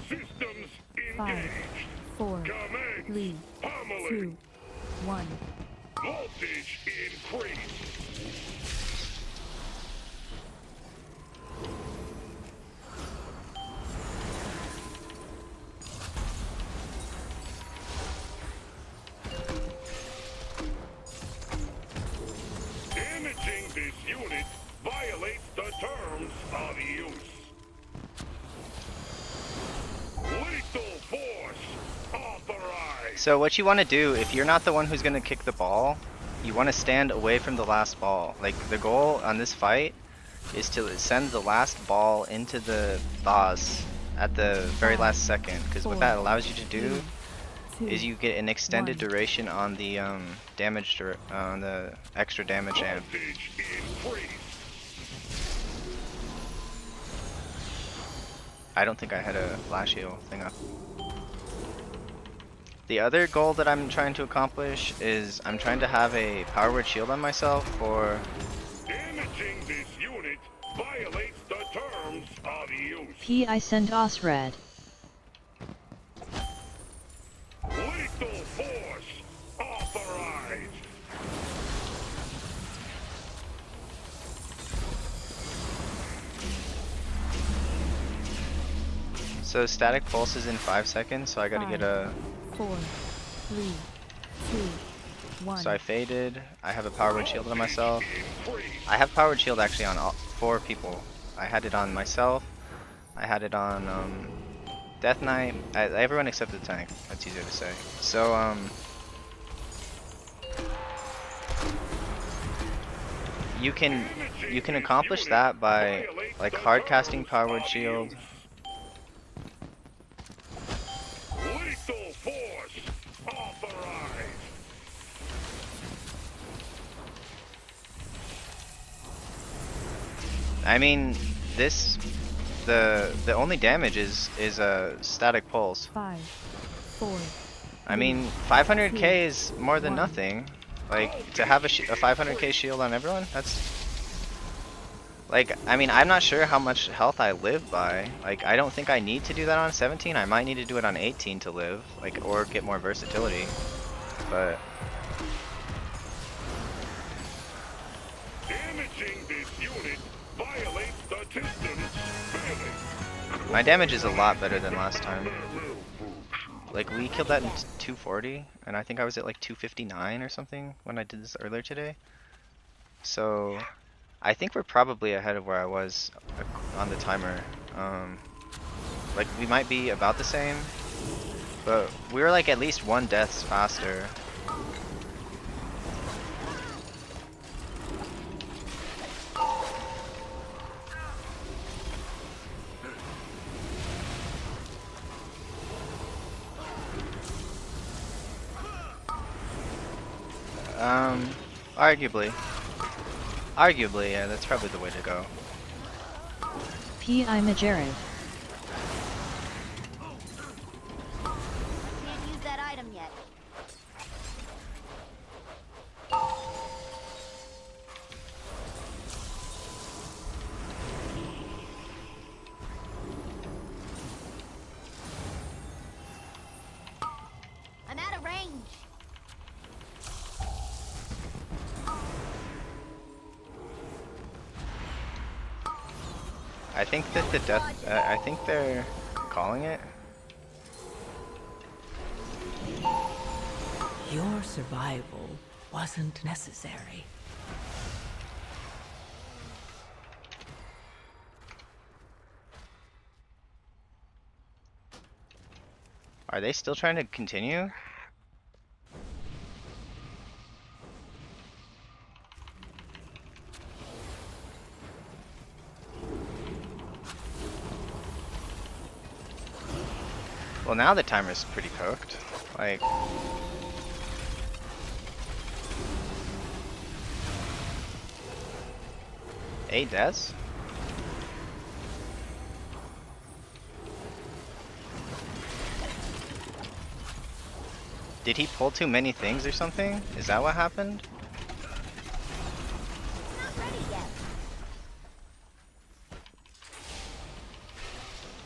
Speaker 9: Systems
Speaker 5: 5,
Speaker 9: engaged.
Speaker 5: 4,
Speaker 9: Commence
Speaker 5: 3,
Speaker 9: pummeling.
Speaker 5: 2, 1.
Speaker 9: Voltage increased. Damaging this unit violates the terms of use. Lethal force authorized.
Speaker 1: So what you want to do, if you're not the one who's going to kick the ball, you want to stand away from the last ball. Like the goal on this fight is to send the last ball into the boss at the very last second, because what that allows you to do is you get an extended duration on the damage on the extra damage amp.
Speaker 9: Voltage increased.
Speaker 1: I don't think I had a flash heal thing up. The other goal that I'm trying to accomplish is I'm trying to have a power word shield on myself for
Speaker 9: Damaging this unit violates the terms of use.
Speaker 6: I send os red.
Speaker 9: Lethal force authorized.
Speaker 1: so static pulse is in 5 seconds, so I gotta get a
Speaker 5: 4, 3, 2, 1.
Speaker 1: So I faded. I have a power word shield on myself. I have power word shield actually on all 4 people. I had it on myself. I had it on Death Knight. Everyone except the tank. That's easier to say. So you can accomplish that by like hard casting power word shield.
Speaker 9: Lethal force authorized.
Speaker 1: I mean, the only damage is a static pulse.
Speaker 5: 5, 4.
Speaker 1: I mean, 500k is more than nothing. Like to have a 500k shield on everyone, that's like, I mean, I'm not sure how much health I live by. Like, I don't think I need to do that on 17. I might need to do it on 18 to live, like, or get more versatility. But
Speaker 9: Damaging this unit violates the distance fairly.
Speaker 1: my damage is a lot better than last time. Like, we killed that in 240, and I think I was at like 259 or something when I did this earlier today. So I think we're probably ahead of where I was on the timer. Like, we might be about the same, but we were like at least 1 deaths faster. Arguably, yeah, that's probably the way to go.
Speaker 6: P.I. Majerov.
Speaker 8: Can't use that item yet. I'm out of range.
Speaker 1: I think that the death, I think they're calling it.
Speaker 7: Your survival wasn't necessary.
Speaker 1: Are they still trying to continue? Well, now the timer's pretty cooked. Like, eight deaths? Did he pull too many things or something? Is that what happened?
Speaker 8: Not ready yet.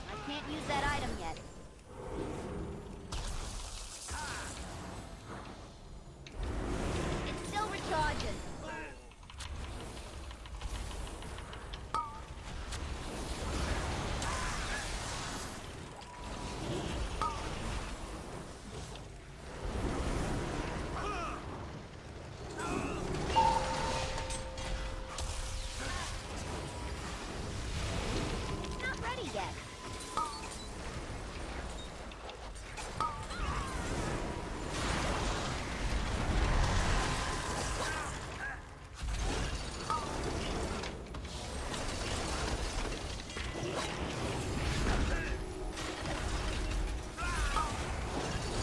Speaker 8: I can't use that item yet. It's still recharging. Not ready yet.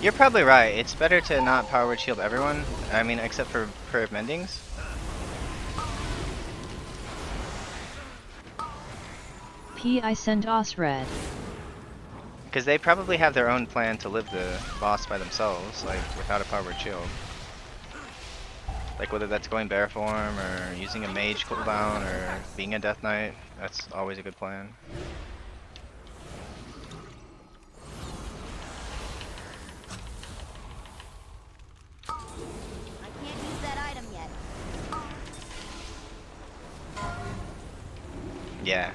Speaker 1: You're probably right. It's better to not power word shield everyone. I mean, except for Prayer of Mendings.
Speaker 6: P.I. send Osred.
Speaker 1: Because they probably have their own plan to live the boss by themselves, like without a power word shield. Like whether that's going bear form or using a mage cooldown or being a death knight, that's always a good plan.
Speaker 8: I can't use that item yet.
Speaker 1: Yeah.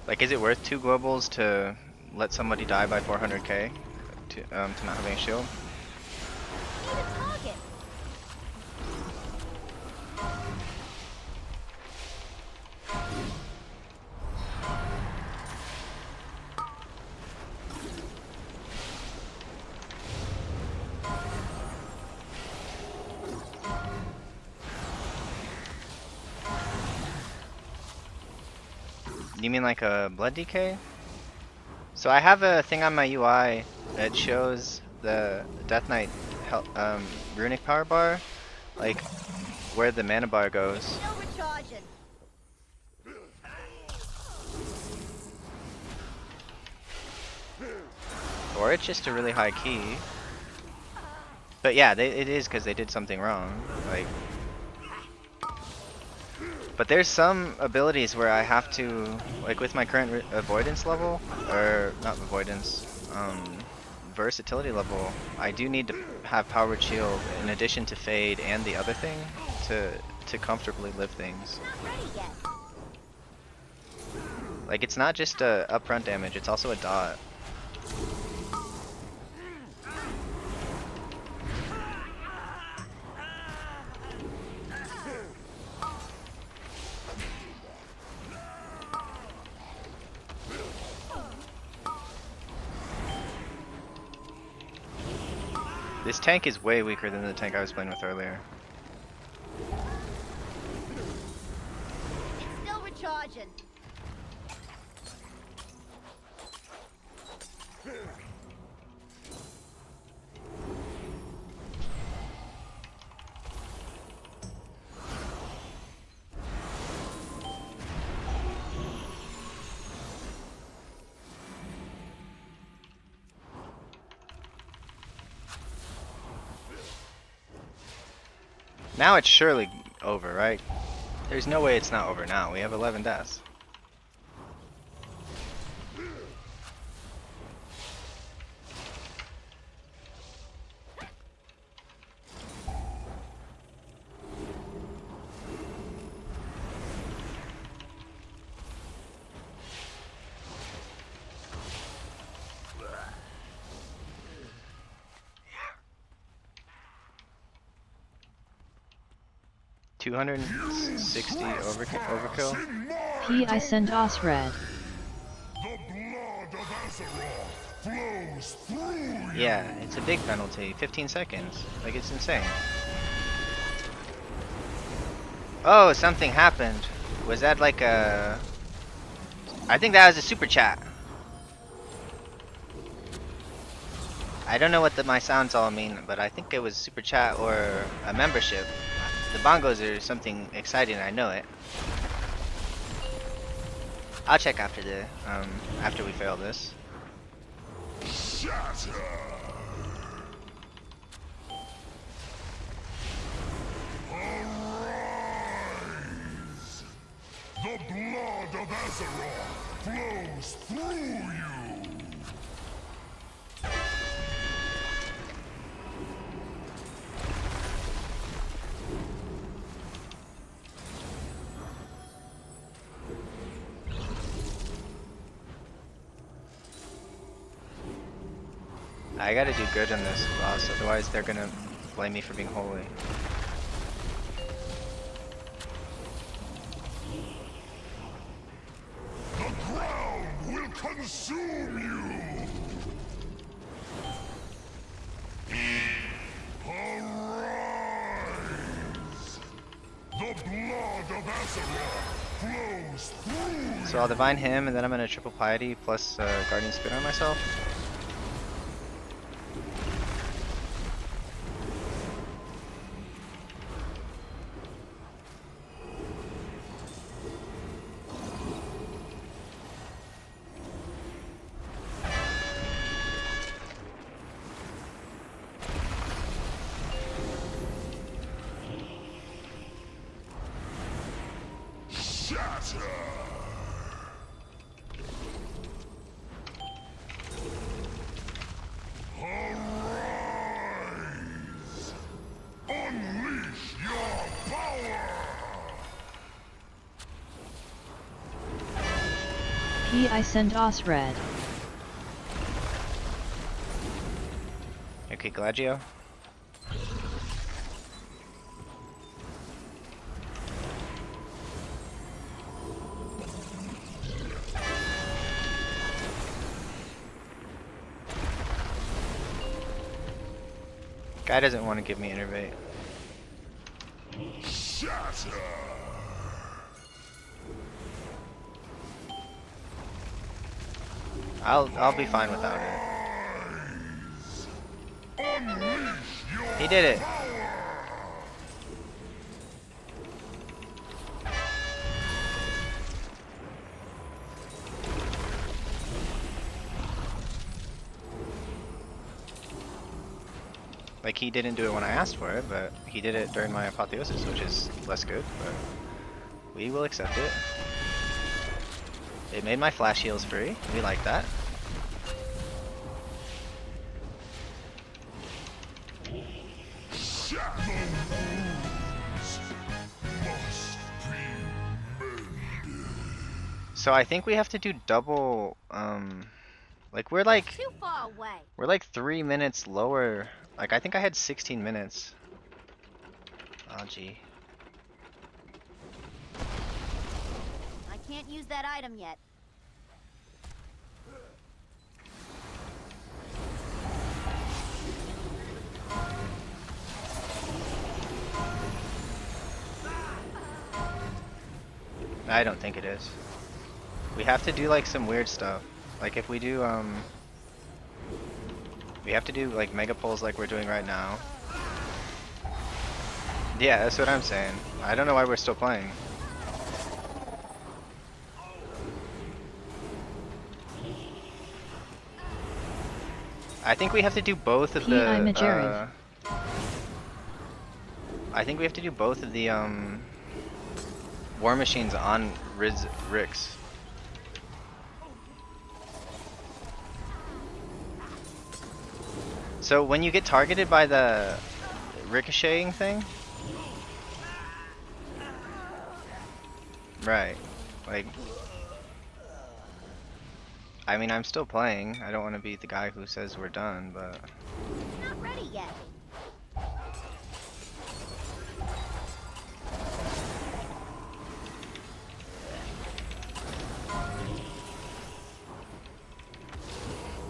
Speaker 1: Like, is it worth 2 globals to let somebody die by 400k to not having a shield?
Speaker 8: the target.
Speaker 1: You mean like a blood decay? So I have a thing on my UI that shows the Death Knight runic power bar, like where the mana bar goes.
Speaker 8: Still recharging.
Speaker 1: Or it's just a really high key. But yeah, it is because they did something wrong. Like, but there's some abilities where I have to, like with my current avoidance level, or not avoidance, versatility level, I do need to have powered shield in addition to fade and the other thing to comfortably live things.
Speaker 8: Not ready yet.
Speaker 1: Like it's not just a upfront damage, it's also a dot. This tank is way weaker than the tank I was playing with earlier.
Speaker 8: Still recharging.
Speaker 1: Now it's surely over, right? There's no way it's not over now. We have 11 deaths. $260 overkill.
Speaker 6: P. I sent us red.
Speaker 9: The blood of Azeroth flows through you.
Speaker 1: Yeah, it's a big penalty. 15 seconds. Like, it's insane. Oh, something happened. Was that like a... I think that was a super chat. I don't know what my sounds all mean, but I think it was super chat or a membership. The bongos are something exciting, I know it. I'll check after after we fail this.
Speaker 9: Shatter. Arise. The blood of Azeroth flows through you.
Speaker 1: I gotta do good in this boss, otherwise they're gonna blame me for being holy.
Speaker 9: The ground will consume you. Arise. The blood of Azeroth flows through you.
Speaker 1: So I'll divine him, and then I'm gonna triple piety plus guardian spin on myself.
Speaker 9: Shatter. Arise. Unleash your power.
Speaker 6: P. I sent us red.
Speaker 1: Okay, Glagio. Guy doesn't want to give me innervate.
Speaker 9: Shatter!
Speaker 1: I'll be fine without it. He did it. Like, he didn't do it when I asked for it, but he did it during my apotheosis, which is less good, but we will accept it. It made my flash heals free. We like that. So I think we have to do double, like we're like
Speaker 8: Too far away.
Speaker 1: 3 minutes lower. Like I think I had 16 minutes. Oh gee.
Speaker 8: I can't use that item yet.
Speaker 1: I don't think it is. We have to do like some weird stuff. Like if we do we have to do like mega pulls like we're doing right now. Yeah, that's what I'm saying. I don't know why we're still playing. I think we have to do both of the I think we have to do both of the war machines on Rix. So when you get targeted by the ricocheting thing, right? Like, I mean, I'm still playing. I don't want to be the guy who says we're done, but
Speaker 8: Not ready yet.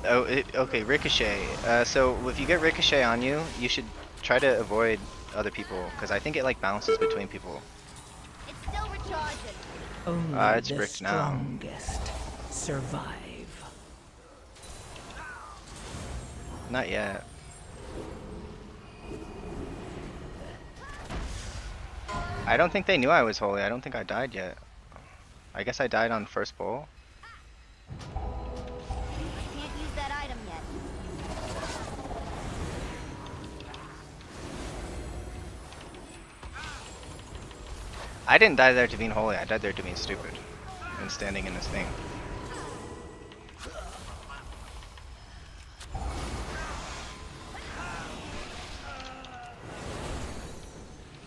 Speaker 1: oh, okay, ricochet. So if you get ricochet on you, you should try to avoid other people because I think it like bounces between people.
Speaker 8: It's still recharging.
Speaker 7: Only
Speaker 1: It's
Speaker 7: the
Speaker 1: bricked now.
Speaker 7: strongest survive.
Speaker 1: Not yet. I don't think they knew I was holy. I don't think I died yet. I guess I died on first pull.
Speaker 8: Can't use that item yet.
Speaker 1: I didn't die there to being holy. I died there to being stupid and standing in this thing.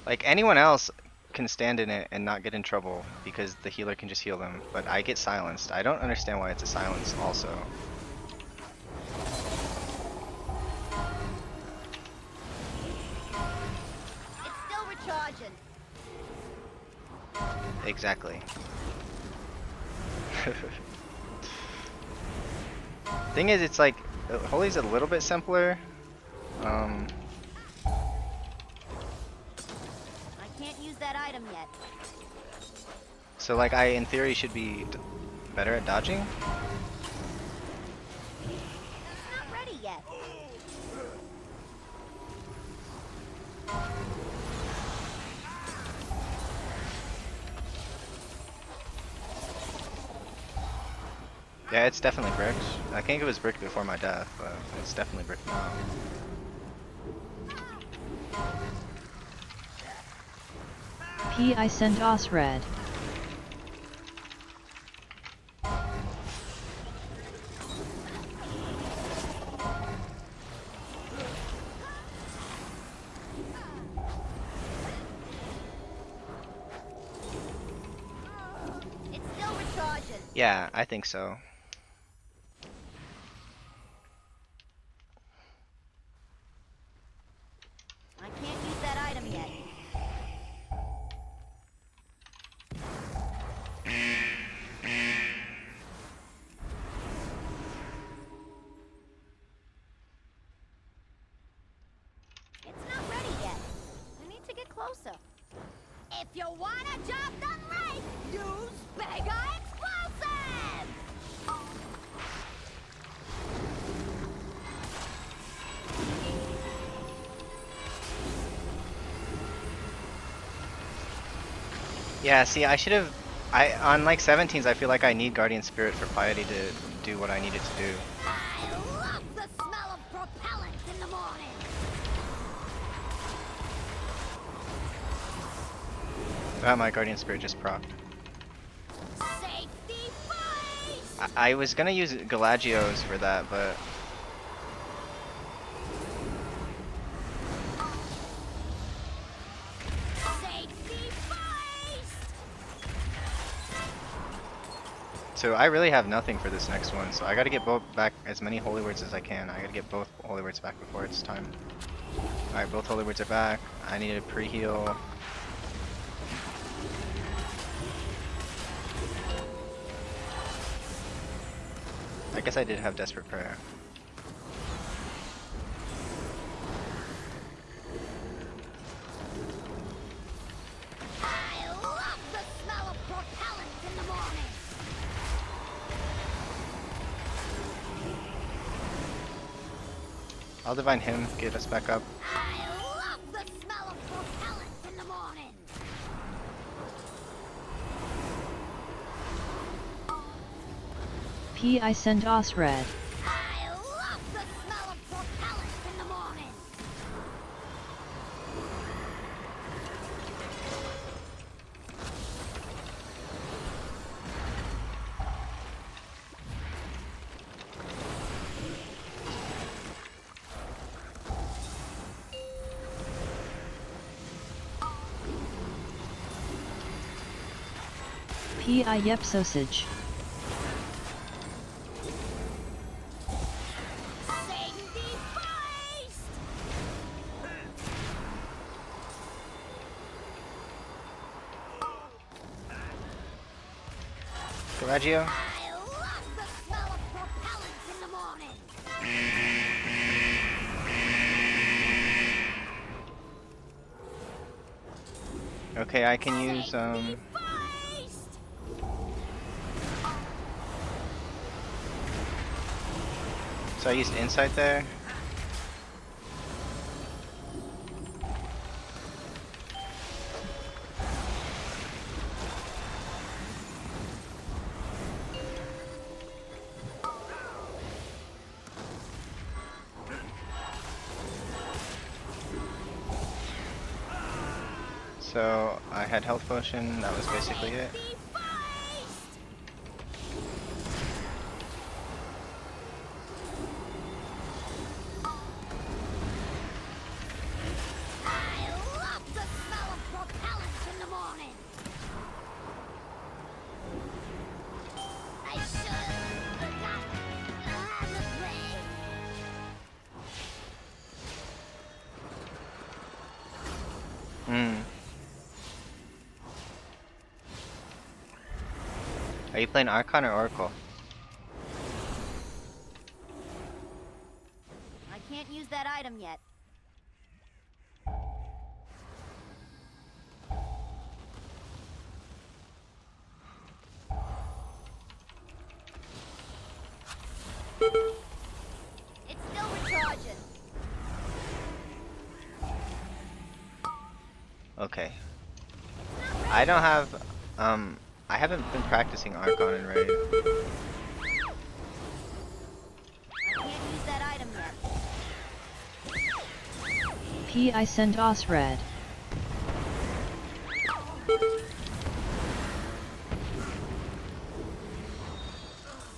Speaker 1: Like anyone else can stand in it and not get in trouble because the healer can just heal them, but I get silenced. I don't understand why it's a silence also.
Speaker 8: It's still recharging.
Speaker 1: Exactly. Thing is, it's like holy's a little bit simpler.
Speaker 8: I can't use that item yet.
Speaker 1: So like I in theory should be better at dodging.
Speaker 8: Not ready yet.
Speaker 1: Yeah, it's definitely bricked. I think it was bricked before my death, but it's definitely bricked now.
Speaker 6: I sent Osred.
Speaker 8: It's still recharging.
Speaker 1: Yeah, I think so.
Speaker 8: I can't use that item yet. closer. If you want a job done right, use Mega Explosive!
Speaker 1: Yeah, see, I should have. On like 17s, I feel like I need Guardian Spirit for Piety to do what I needed to do.
Speaker 8: I love the smell of propellant in the morning!
Speaker 1: My Guardian Spirit just procced.
Speaker 8: Safety first!
Speaker 1: I was gonna use Galagios for that, but
Speaker 8: Safety first!
Speaker 1: so I really have nothing for this next one. So I gotta get both back as many Holy Words as I can. I gotta get both Holy Words back before it's time. All right, both Holy Words are back. I need a pre-heal. I guess I did have Desperate Prayer.
Speaker 8: I love the smell of propellant in the morning!
Speaker 1: I'll Divine Him, get us back up.
Speaker 8: I love the smell of propellant in the morning!
Speaker 6: I send Os red.
Speaker 8: I love the smell of propellant in the morning!
Speaker 6: I yep sausage.
Speaker 8: Safety first!
Speaker 1: Galagio.
Speaker 8: I love the smell of propellant in the morning!
Speaker 1: Okay, I can use
Speaker 8: First!
Speaker 1: So I used Insight there. So I had Health Potion, that was basically it.
Speaker 8: Safety first! I love the smell of propellant in the morning! I should forgot the play.
Speaker 1: Are you playing Archon or Oracle?
Speaker 8: I can't use that item yet. It's still recharging.
Speaker 1: Okay. I don't have I haven't been practicing Archon in Raid.
Speaker 8: I can't use that item yet.
Speaker 6: I send Os red.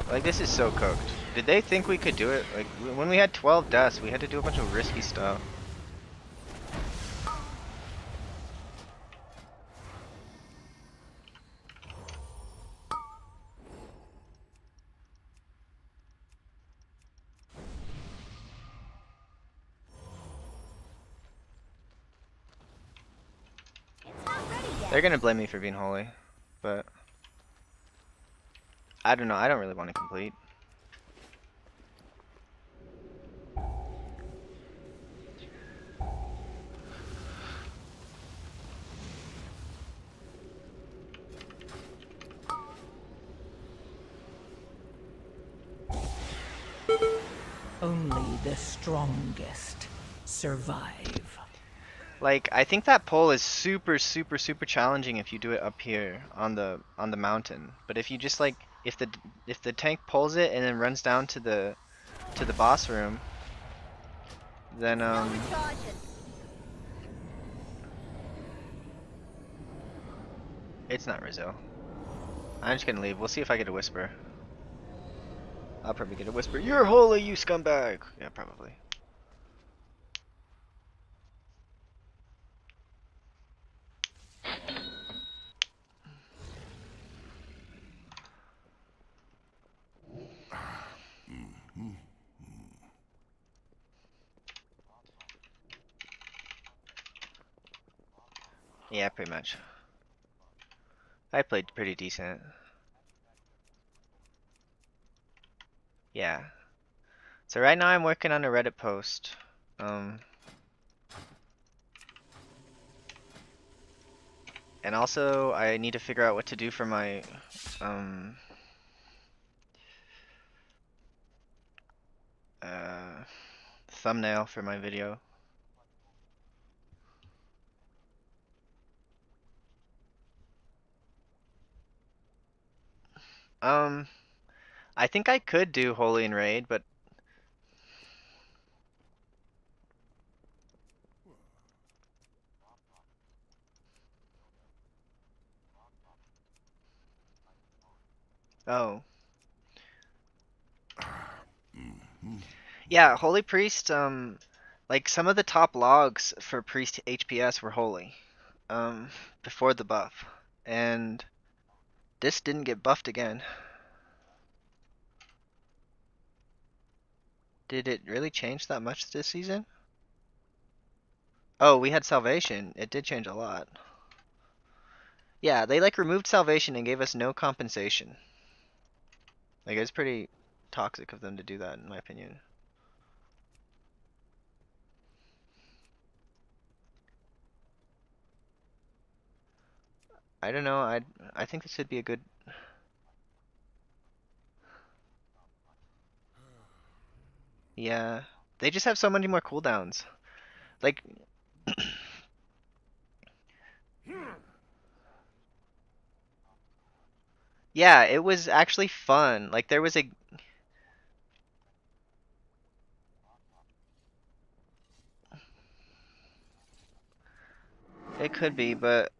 Speaker 1: Like, this is so cooked. Did they think we could do it? Like, when we had 12 deaths, we had to do a bunch of risky stuff.
Speaker 8: It's not ready yet.
Speaker 1: They're gonna blame me for being holy, but I don't know. I don't really want to complete.
Speaker 7: Only the strongest survive.
Speaker 1: Like, I think that pole is super challenging if you do it up here on the mountain. But if you just like if the tank pulls it and then runs down to the boss room, then it's not Rizzo. I'm just gonna leave. We'll see if I get a whisper. I'll probably get a whisper. You're holy, you scumbag! Yeah, probably. Yeah, pretty much. I played pretty decent. Yeah. So right now I'm working on a Reddit post. And also I need to figure out what to do for my thumbnail for my video. I think I could do Holy and Raid, but oh. Yeah, Holy Priest, like some of the top logs for Priest HPS were Holy, before the buff. And this didn't get buffed again. Did it really change that much this season? Oh, we had Salvation. It did change a lot. Yeah, they like removed Salvation and gave us no compensation. Like, it's pretty toxic of them to do that, in my opinion. I don't know. I think this would be a good. Yeah, they just have so many more cooldowns. Like, yeah, it was actually fun. Like, there was a. It could be, but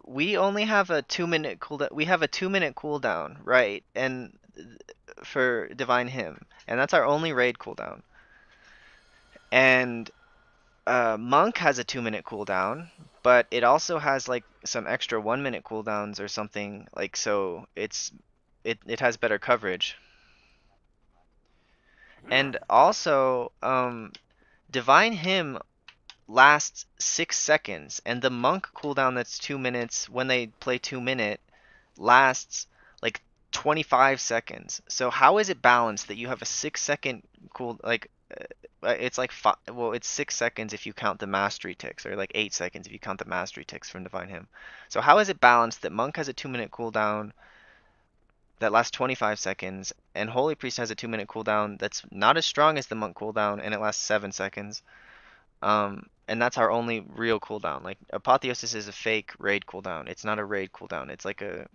Speaker 1: we only have a 2-minute cooldown. We have a 2-minute cooldown, right? And for Divine Hymn, and that's our only raid cooldown. And Monk has a 2-minute cooldown, but it also has like some extra 1-minute cooldowns or something. Like, so it has better coverage. And also, Divine Hymn lasts 6 seconds, and the Monk cooldown that's 2 minutes when they play 2-minute lasts like 25 seconds. So how is it balanced that you have a 6-second cool like it's like well, it's 6 seconds if you count the mastery ticks, or like 8 seconds if you count the mastery ticks from Divine Hymn. So how is it balanced that Monk has a 2-minute cooldown that lasts 25 seconds, and Holy Priest has a 2-minute cooldown that's not as strong as the Monk cooldown, and it lasts 7 seconds? And that's our only real cooldown. Like, Apotheosis is a fake raid cooldown. It's not a raid cooldown. It's like a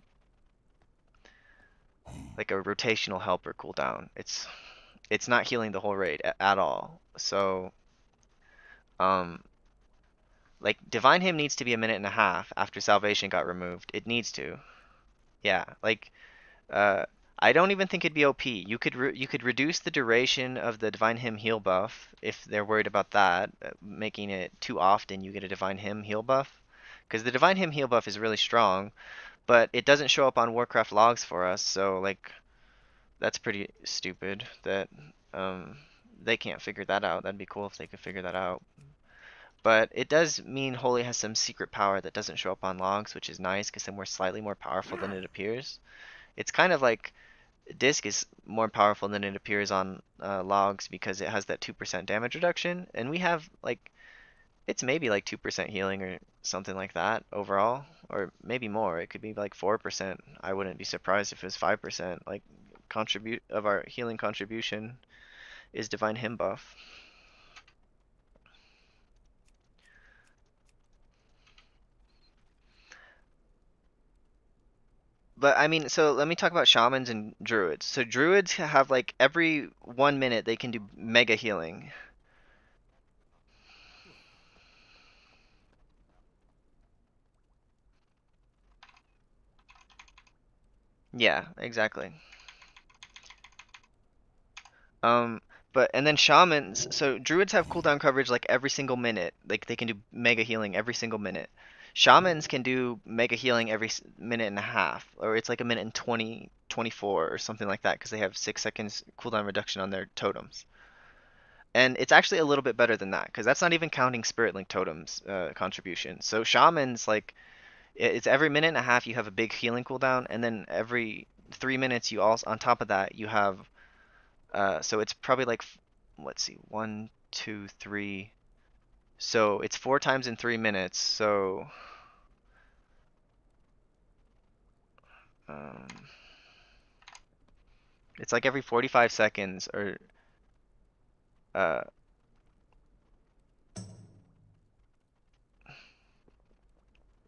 Speaker 1: rotational helper cooldown. It's not healing the whole raid at all. So, like, Divine Hymn needs to be a minute and a half after Salvation got removed. It needs to. Yeah, like, I don't even think it'd be OP. You could reduce the duration of the Divine Hymn heal buff if they're worried about that, making it too often you get a Divine Hymn heal buff. Because the Divine Hymn heal buff is really strong, but it doesn't show up on Warcraft logs for us, so like that's pretty stupid that they can't figure that out. That'd be cool if they could figure that out. But it does mean Holy has some secret power that doesn't show up on logs, which is nice because then we're slightly more powerful than it appears. It's kind of like Disc is more powerful than it appears on logs because it has that 2% damage reduction, and we have like it's maybe like 2% healing or something like that overall, or maybe more. It could be like 4%. I wouldn't be surprised if it was 5%, like contribute of our healing contribution. is Divine Hymn buff. But I mean, so let me talk about shamans and druids. So druids have like every 1 minute they can do mega healing. Yeah, exactly. Um, but and then shamans, so druids have cooldown coverage like every single minute. Like they can do mega healing every single minute. Shamans can do mega healing every minute and a half, or it's like a minute and 20, 24 or something like that because they have 6 seconds cooldown reduction on their totems. And it's actually a little bit better than that because that's not even counting Spirit Link totems contribution. So shamans like it's every minute and a half you have a big healing cooldown, and then every 3 minutes you also on top of that you have so it's probably like let's see 1, 2, 3. So it's 4 times in 3 minutes. So um, it's like every 45 seconds or uh,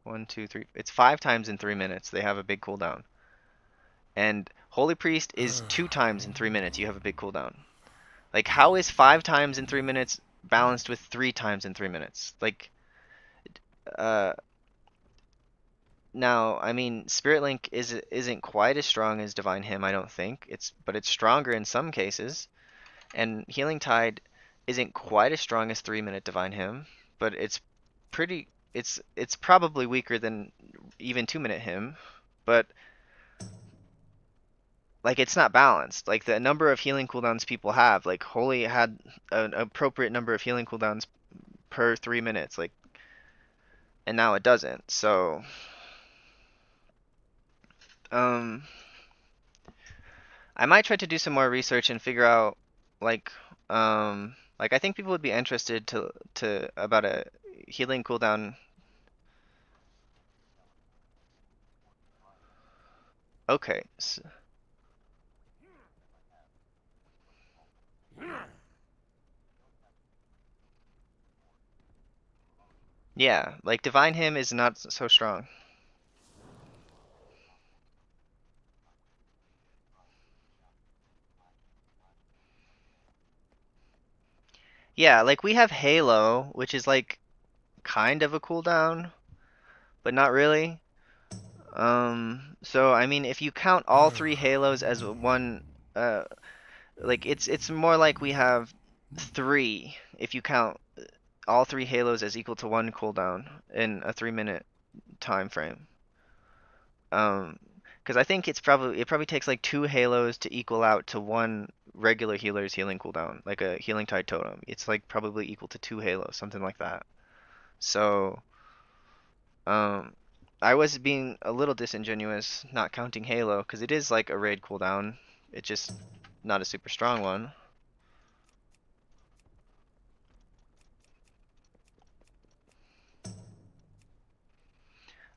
Speaker 1: 1, 2, 3. It's 5 times in 3 minutes. They have a big cooldown. And Holy Priest is 2 times in 3 minutes. You have a big cooldown. Like, how is 5 times in 3 minutes balanced with 3 times in 3 minutes? Like, uh, now, I mean, Spirit Link isn't quite as strong as Divine Hymn, I don't think. But it's stronger in some cases. And Healing Tide isn't quite as strong as 3 minute Divine Hymn, but it's pretty. It's probably weaker than even 2 minute Hymn, but like it's not balanced. Like the number of healing cooldowns people have, like Holy had an appropriate number of healing cooldowns per 3 minutes, like, and now it doesn't. So, um, I might try to do some more research and figure out, like, like I think people would be interested to about a healing cooldown. Okay, yeah, like Divine Hymn is not so strong. Yeah, like we have Halo, which is like kind of a cooldown, but not really. So I mean, if you count all 3 Halos as one, uh, like it's more like we have 3 if you count all 3 Halos as equal to one cooldown in a 3 minute time frame. Um, because I think it probably takes like 2 Halos to equal out to one regular healer's healing cooldown, like a Healing Tide totem. It's like probably equal to 2 Halos, something like that. So, um, I was being a little disingenuous not counting Halo because it is like a raid cooldown. It's just not a super strong one.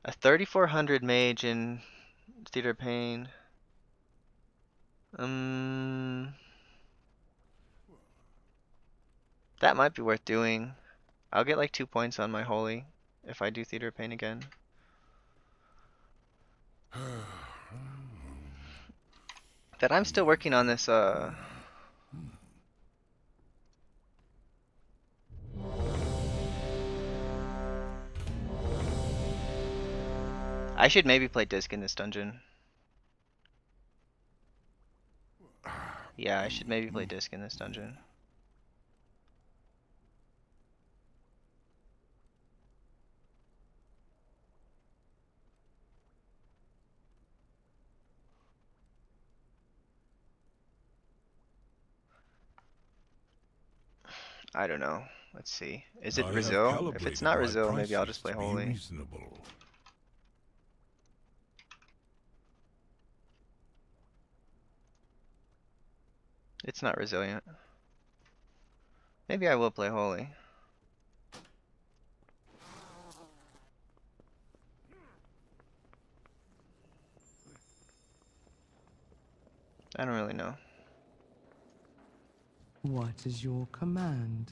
Speaker 1: A 3400 mage in Theater Pain. That might be worth doing. I'll get like 2 points on my holy if I do Theater Pain again. That I'm still working on this I should maybe play Disc in this dungeon. Yeah, I should maybe play Disc in this dungeon. I don't know. Let's see. Is it Brazil? If it's not Brazil, maybe I'll just play Holy. It's not resilient. Maybe I will play Holy. I don't really know.
Speaker 2: What is your command?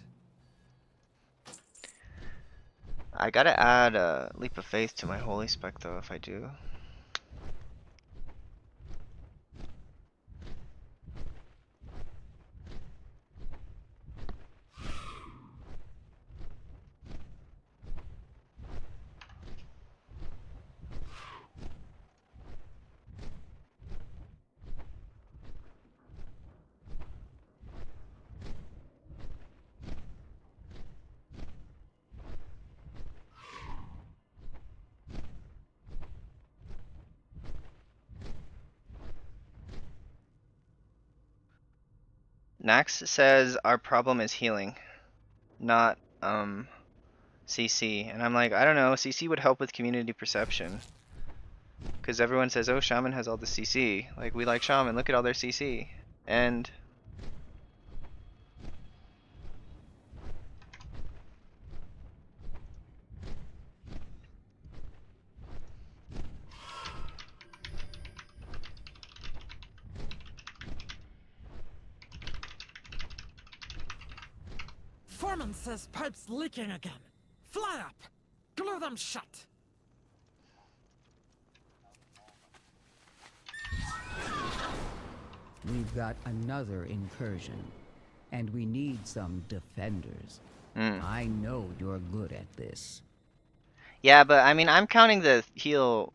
Speaker 1: I gotta add a leap of faith to my holy spec though if I do. Nax says our problem is healing, not CC. And I'm like, I don't know, CC would help with community perception. Because everyone says, oh, Shaman has all the CC. Like, we like Shaman, look at all their CC. And
Speaker 3: Foreman says pipe's leaking again. Fly up! Glue them shut!
Speaker 4: We've got another incursion, and we need some defenders. I know you're good at this.
Speaker 1: yeah, but I mean, I'm counting the heal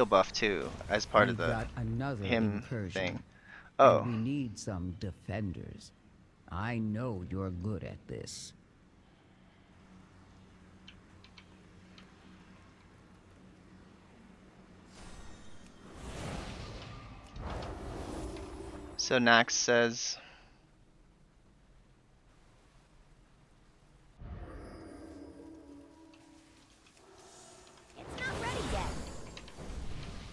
Speaker 1: buff too as part of
Speaker 4: We've
Speaker 1: the
Speaker 4: got another
Speaker 1: him
Speaker 4: incursion,
Speaker 1: thing.
Speaker 4: and
Speaker 1: Oh,
Speaker 4: we need some defenders. I know you're good at this.
Speaker 1: so Nax says,
Speaker 8: It's not ready yet.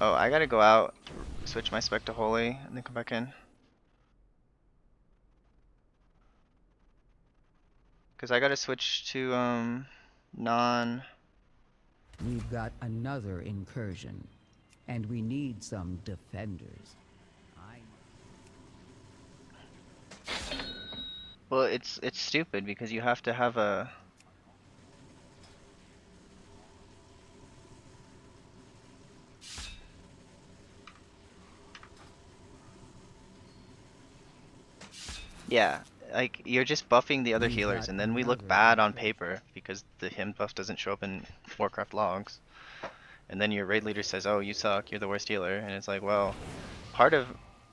Speaker 1: oh, I gotta go out, switch my spec to holy, and then come back in. Because I gotta switch to non.
Speaker 4: We've got another incursion, and we need some defenders.
Speaker 1: Well, it's stupid because you have to have a. Yeah, like you're just buffing the other
Speaker 4: We've
Speaker 1: healers,
Speaker 4: got
Speaker 1: and then we look
Speaker 4: another
Speaker 1: bad on
Speaker 4: incursion.
Speaker 1: paper because the him buff doesn't show up in Warcraft logs. And then your raid leader says, "Oh, you suck. You're the worst healer." And it's like, well, part of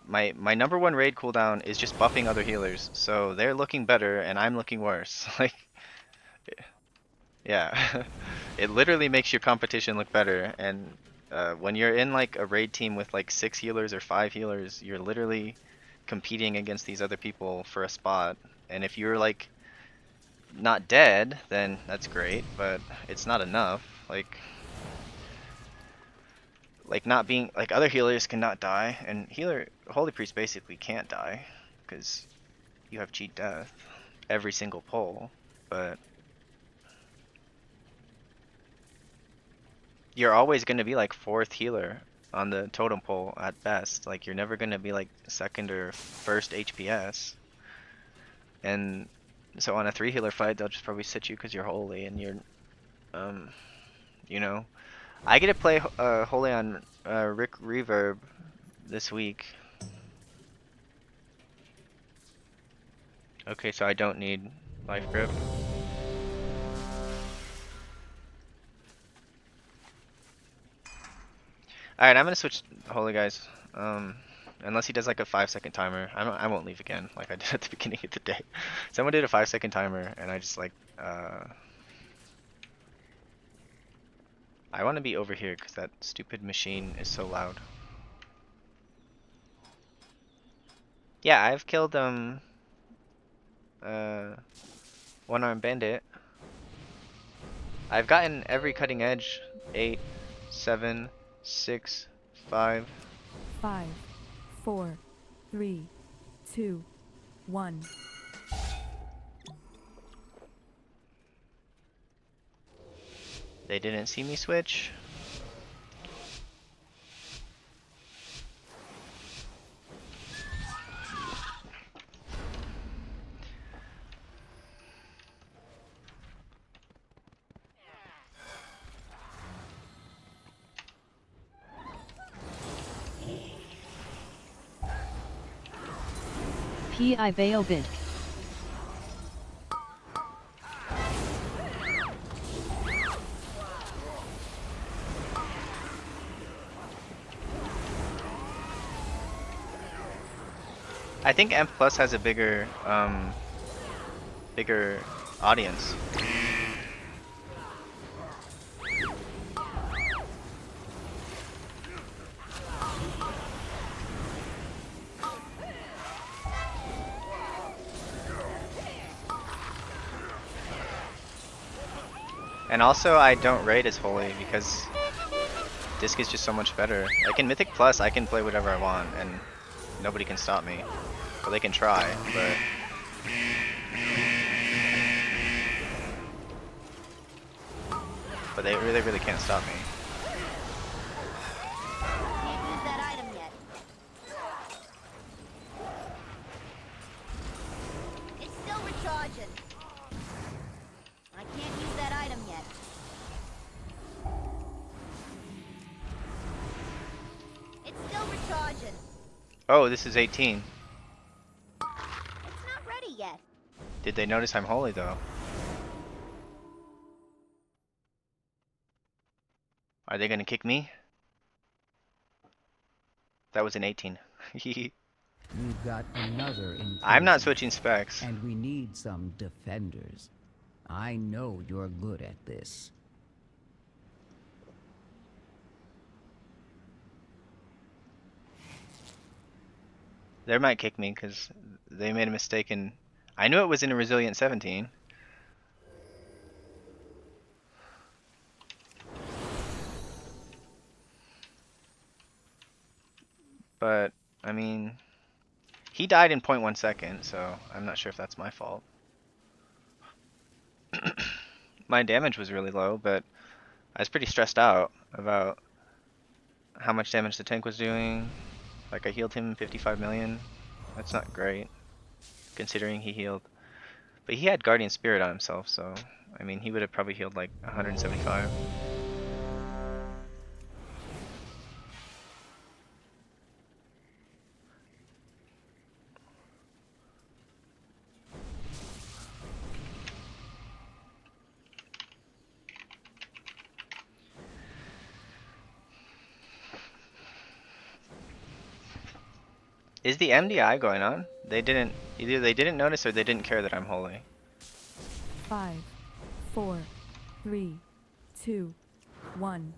Speaker 1: my number one raid cooldown is just buffing other healers, so they're looking better and I'm looking worse. Like, yeah, it literally makes your competition look better. And when you're in like a raid team with like 6 healers or 5 healers, you're literally competing against these other people for a spot. And if you're like not dead, then that's great, but it's not enough. Like not being like other healers cannot die, and holy priest basically can't die because you have cheat death every single pull, but you're always going to be like 4th healer on the totem pole at best. Like you're never going to be like 2nd or 1st HPS. And so on a 3 healer fight they'll just probably sit you because you're holy, and you're you know, I get to play holy on Rick Reverb this week. Okay, so I don't need life grip. Alright, I'm gonna switch holy, guys. Unless he does like a 5-second timer. I won't leave again like I did at the beginning of the day. Someone did a 5-second timer and I just like I want to be over here because that stupid machine is so loud. Yeah, I've killed one-armed bandit. I've gotten every cutting edge. 8, 7, 6, 5.
Speaker 5: 5, 4, 3, 2, 1.
Speaker 1: They didn't see me switch.
Speaker 6: Pi Beobid.
Speaker 1: I think M Plus has a bigger audience. And also, I don't raid as holy because Disc is just so much better. Like in Mythic Plus, I can play whatever I want and nobody can stop me. Well, they can try, but they really can't stop me.
Speaker 8: Can't use that item yet. It's still recharging. I can't use that item yet. It's still recharging.
Speaker 1: Oh, this is 18.
Speaker 8: It's not ready yet.
Speaker 1: Did they notice I'm holy though? Are they gonna kick me? That was an 18.
Speaker 4: We've got another incursion.
Speaker 1: I'm not switching specs.
Speaker 4: And we need some defenders. I know you're good at this.
Speaker 1: They might kick me because they made a mistake in... I knew it was in a Resilient 17. But, I mean... He died in 0.1 second, so I'm not sure if that's my fault. My damage was really low, but I was pretty stressed out about how much damage the tank was doing. Like, I healed him 55 million. That's not great, considering he healed. But he had Guardian Spirit on himself, so... I mean, he would have probably healed like 175. Is the MDI going on? Either they didn't notice or they didn't care that I'm holy.
Speaker 5: 5, 4, 3, 2, 1.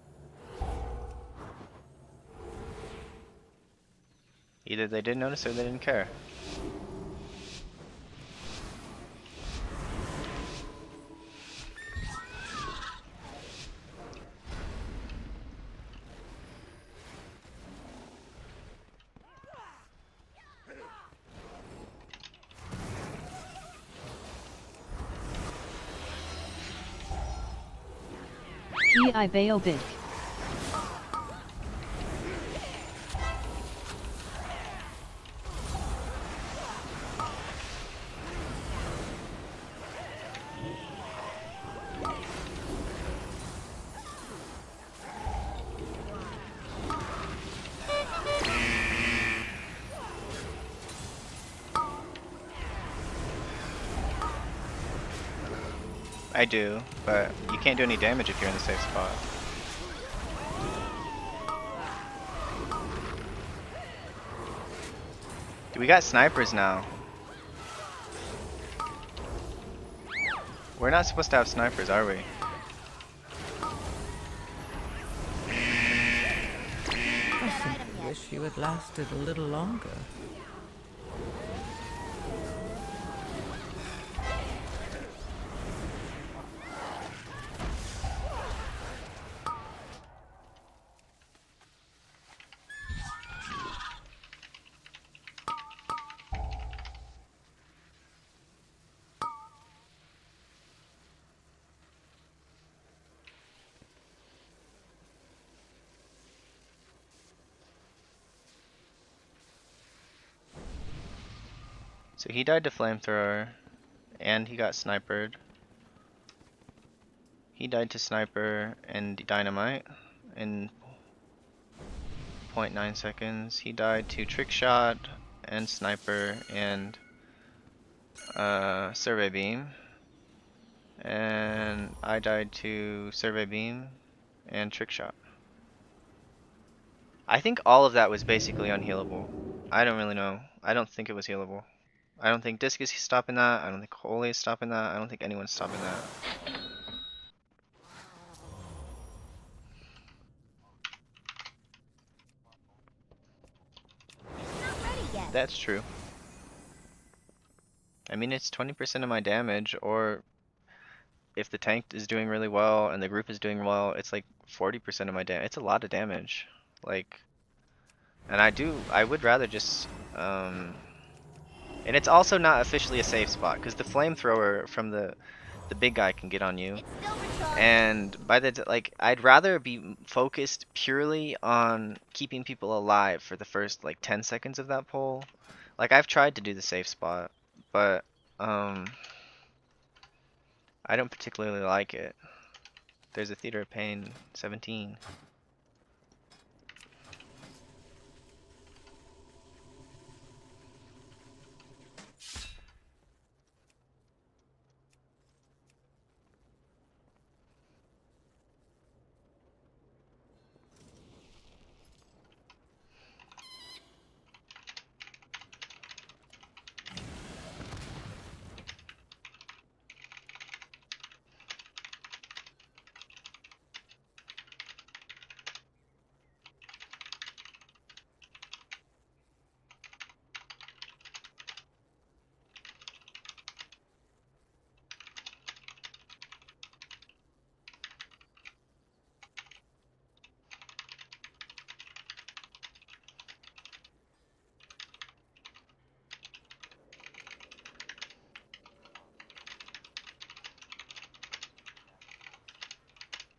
Speaker 1: Either they didn't notice or they didn't care.
Speaker 6: Pi Beobid.
Speaker 1: I do, but you can't do any damage if you're in the safe spot. We got snipers now. We're not supposed to have snipers, are we?
Speaker 7: I simply wish you had lasted a little longer.
Speaker 1: So he died to flamethrower, and he got snipered. He died to sniper and dynamite in 0.9 seconds. He died to trick shot and sniper and Survey Beam. And I died to Survey Beam and Trick Shot. I think all of that was basically unhealable. I don't really know. I don't think it was healable. I don't think Disc is stopping that. I don't think Holy is stopping that. I don't think anyone's stopping that.
Speaker 8: Not ready yet.
Speaker 1: That's true. I mean, it's 20% of my damage, or if the tank is doing really well and the group is doing well, it's like 40% of my damage. It's a lot of damage. Like, and I would rather just, and it's also not officially a safe spot, because the flamethrower from the big guy can get on you.
Speaker 8: It's still recharged.
Speaker 1: And by the like, I'd rather be focused purely on keeping people alive for the first like 10 seconds of that pull. Like, I've tried to do the safe spot, but I don't particularly like it. There's a Theater of Pain 17.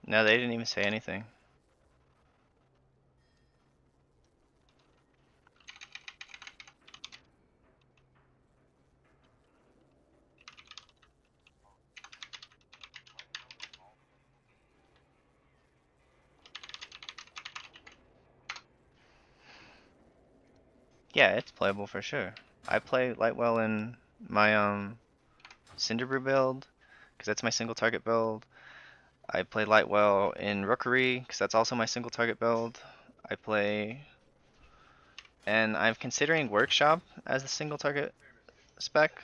Speaker 1: No, they didn't even say anything. Yeah, it's playable for sure. I play Lightwell in my Cinderbrew build, because that's my single target build. I play Lightwell in Rookery, because that's also my single target build. I play, and I'm considering Workshop as the single target spec.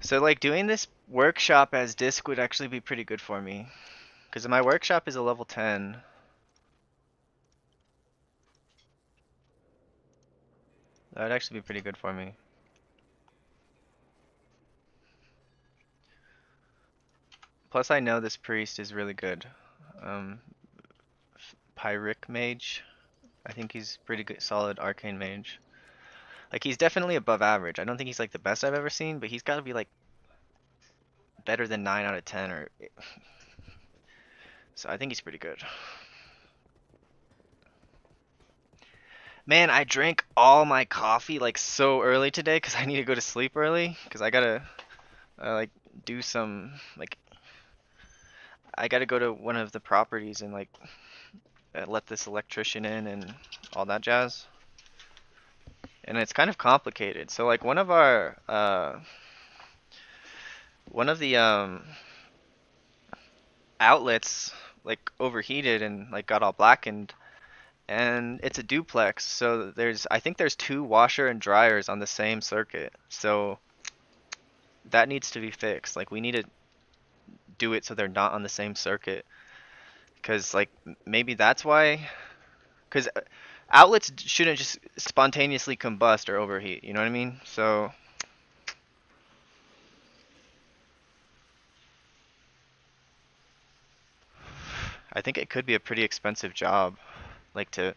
Speaker 1: So like doing this workshop as disc would actually be pretty good for me. Because my workshop is a level 10. That would actually be pretty good for me. Plus I know this priest is really good. Um, Pyric mage. I think he's pretty good, solid arcane mage. Like he's definitely above average. I don't think he's like the best I've ever seen, but he's got to be like better than 9 out of 10 or so I think he's pretty good. Man, I drank all my coffee like so early today because I need to go to sleep early because I gotta like do some like I gotta go to one of the properties and like let this electrician in and all that jazz. And it's kind of complicated. So like one of the outlets like overheated and like got all blackened, and it's a duplex, so I think there's 2 washer and dryers on the same circuit, so that needs to be fixed. Like we need to do it so they're not on the same circuit, because like maybe that's why, because outlets shouldn't just spontaneously combust or overheat, you know what I mean? So I think it could be a pretty expensive job, like to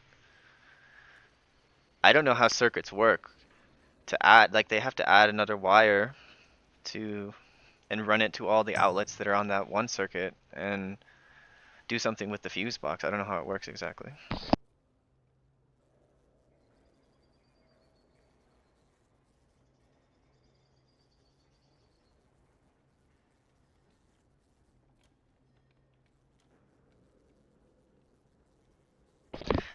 Speaker 1: I don't know how circuits work to add, like they have to add another wire to and run it to all the outlets that are on that one circuit and do something with the fuse box. I don't know how it works exactly.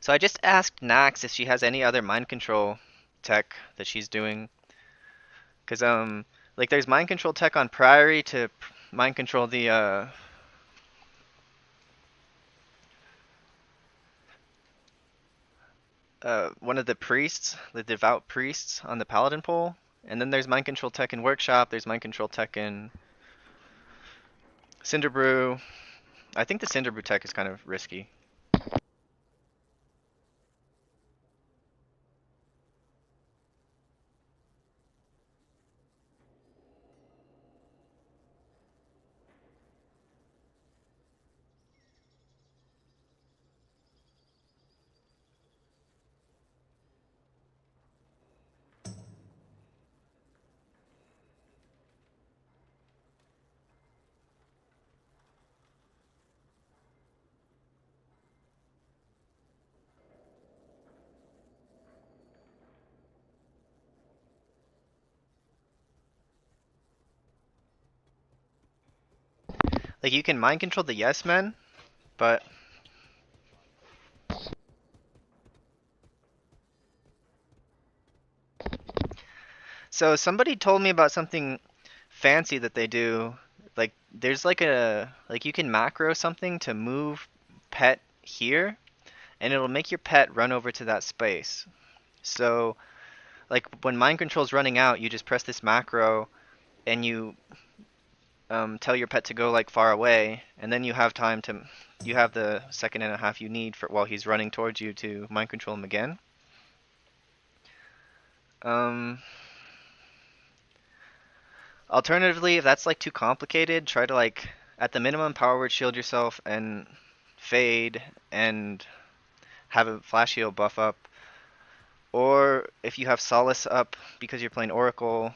Speaker 1: So I just asked Nax if she has any other mind control tech that she's doing. Cause like there's mind control tech on Priory to mind control the one of the priests, the devout priests on the paladin pole. And then there's mind control tech in Workshop, there's mind control tech in Cinderbrew. I think the Cinderbrew tech is kind of risky. Like you can mind control the yes men, but so somebody told me about something fancy that they do. Like there's like you can macro something to move pet here, and it'll make your pet run over to that space. So like when mind control's running out, you just press this macro and you tell your pet to go like far away, and then you have time to you have the second and a half you need for while he's running towards you to mind control him again. Um, Alternatively, if that's like too complicated, try to like at the minimum power word shield yourself and fade and have a flash heal buff up. Or if you have Solace up because you're playing Oracle,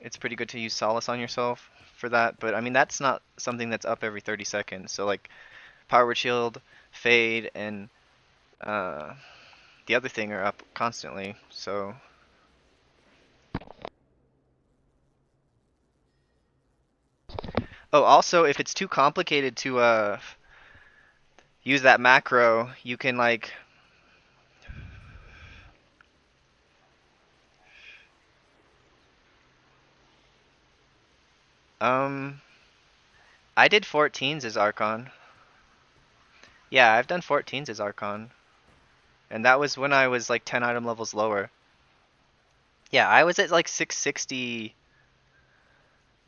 Speaker 1: it's pretty good to use Solace on yourself for that. But I mean that's not something that's up every 30 seconds. So like power word shield, fade, and the other thing are up constantly. So oh, also if it's too complicated to use that macro, you can like I did 14s as Archon. Yeah, I've done 14s as Archon. And that was when I was like 10 item levels lower. Yeah, I was at like 660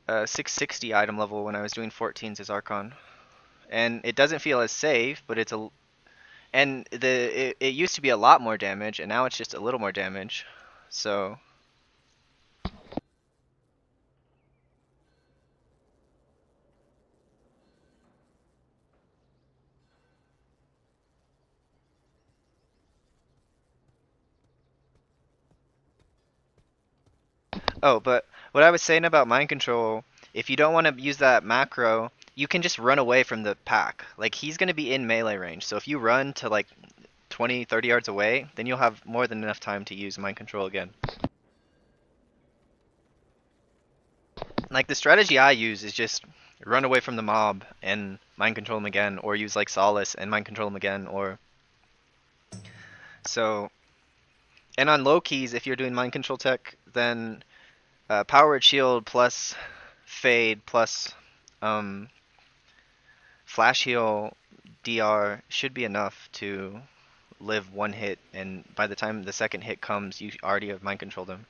Speaker 1: 660 item level when I was doing 14s as Archon. And it doesn't feel as safe, but it's a and it used to be a lot more damage, and now it's just a little more damage. So oh, but what I was saying about mind control, if you don't want to use that macro, you can just run away from the pack. Like he's going to be in melee range. So if you run to like 20, 30 yards away, then you'll have more than enough time to use mind control again. Like the strategy I use is just run away from the mob and mind control them again, or use like Solace and mind control them again, or so. And on low keys, if you're doing mind control tech, then powered shield plus fade plus flash heal DR should be enough to live one hit, and by the time the second hit comes, you already have mind controlled them.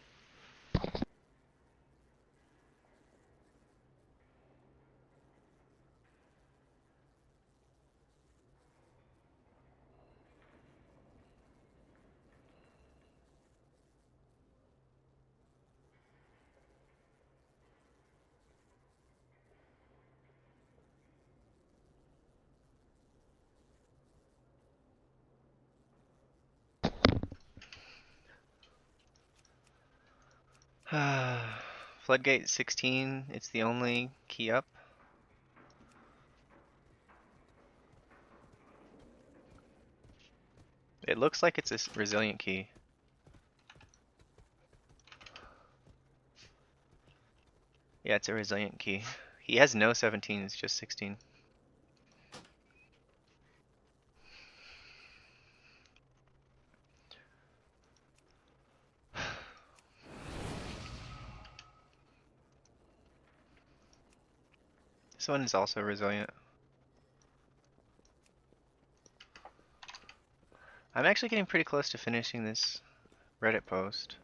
Speaker 1: Floodgate 16, it's the only key up. It looks like it's a resilient key. Yeah, it's a resilient key. He has no 17s, just 16. This one is also resilient. I'm actually getting pretty close to finishing this Reddit post.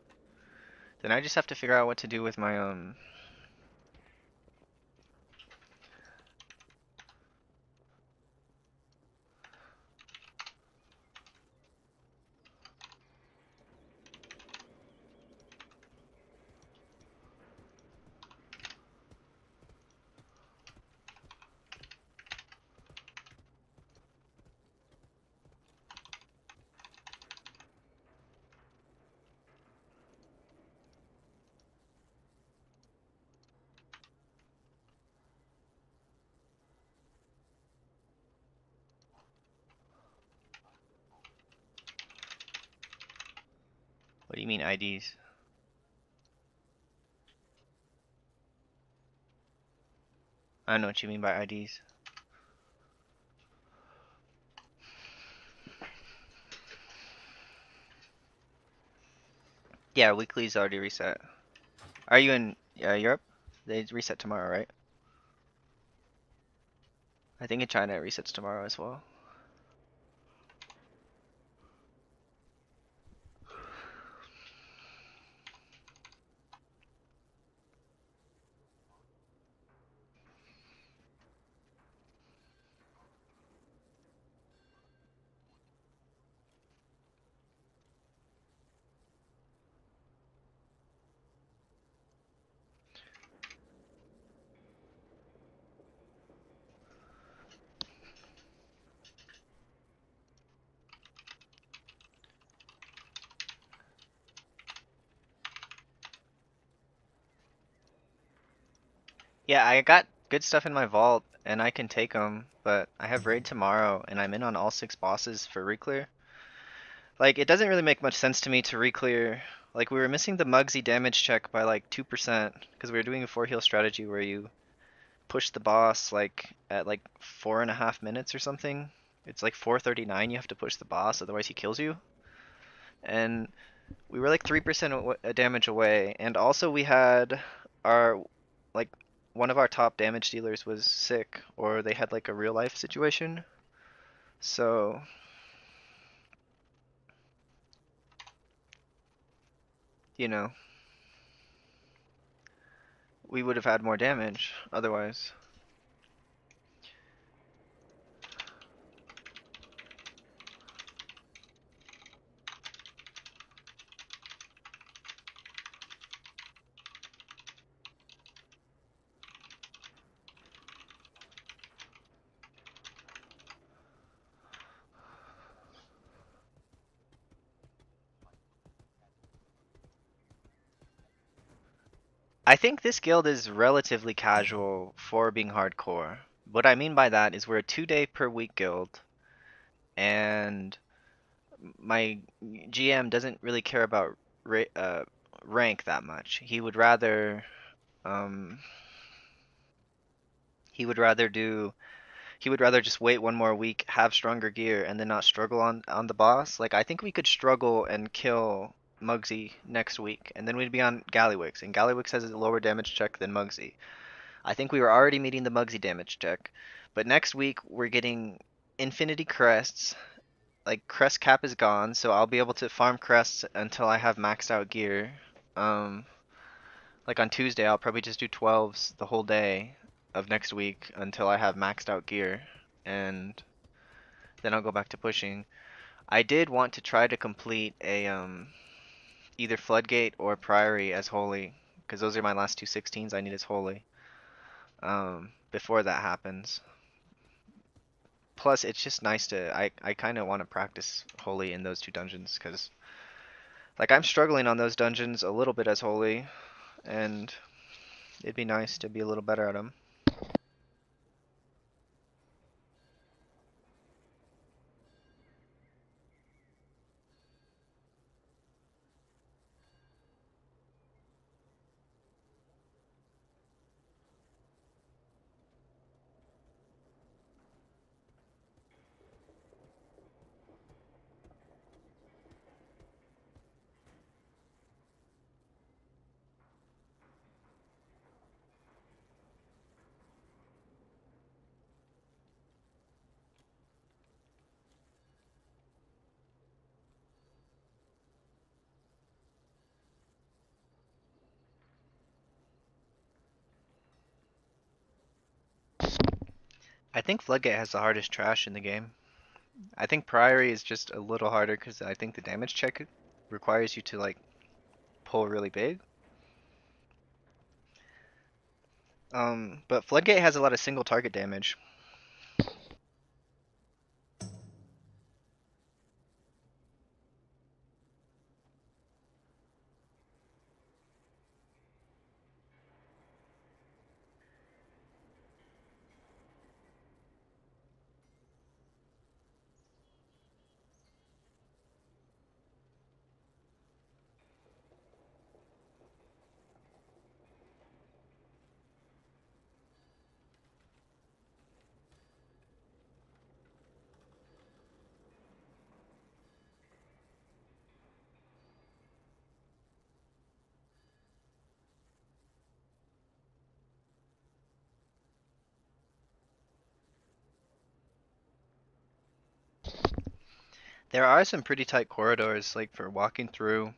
Speaker 1: Then I just have to figure out what to do with my what do you mean IDs? I don't know what you mean by IDs. Yeah, weekly's already reset. Are you in Europe? They reset tomorrow, right? I think in China it resets tomorrow as well. Yeah, I got good stuff in my vault, and I can take them, but I have raid tomorrow, and I'm in on all 6 bosses for reclear. Like, it doesn't really make much sense to me to reclear. Like, we were missing the Mugsy damage check by like 2%, because we were doing a 4 heal strategy where you push the boss like at like 4.5 minutes or something. It's like 4:39 you have to push the boss, otherwise he kills you. And we were like 3% damage away, and also we had our like one of our top damage dealers was sick, or they had like a real life situation. So you know, we would have had more damage otherwise. I think this guild is relatively casual for being hardcore. What I mean by that is we're a 2-day per week guild, and my GM doesn't really care about rank that much. Um, he would rather do he would rather just wait one more week, have stronger gear, and then not struggle on the boss. Like I think we could struggle and kill Muggsy next week, and then we'd be on Gallywix, and Gallywix has a lower damage check than Muggsy. I think we were already meeting the Muggsy damage check, but next week we're getting Infinity Crests. Like crest cap is gone, so I'll be able to farm crests until I have maxed out gear. Um, like on Tuesday, I'll probably just do 12s the whole day of next week until I have maxed out gear, and then I'll go back to pushing. I did want to try to complete a either Floodgate or Priory as Holy, because those are my last two 16s I need as Holy. Before that happens. Plus, it's just nice to I kind of want to practice Holy in those two dungeons, because like I'm struggling on those dungeons a little bit as Holy, and it'd be nice to be a little better at them. I think Floodgate has the hardest trash in the game. I think Priory is just a little harder because I think the damage check requires you to like pull really big. But Floodgate has a lot of single target damage. There are some pretty tight corridors like for walking through,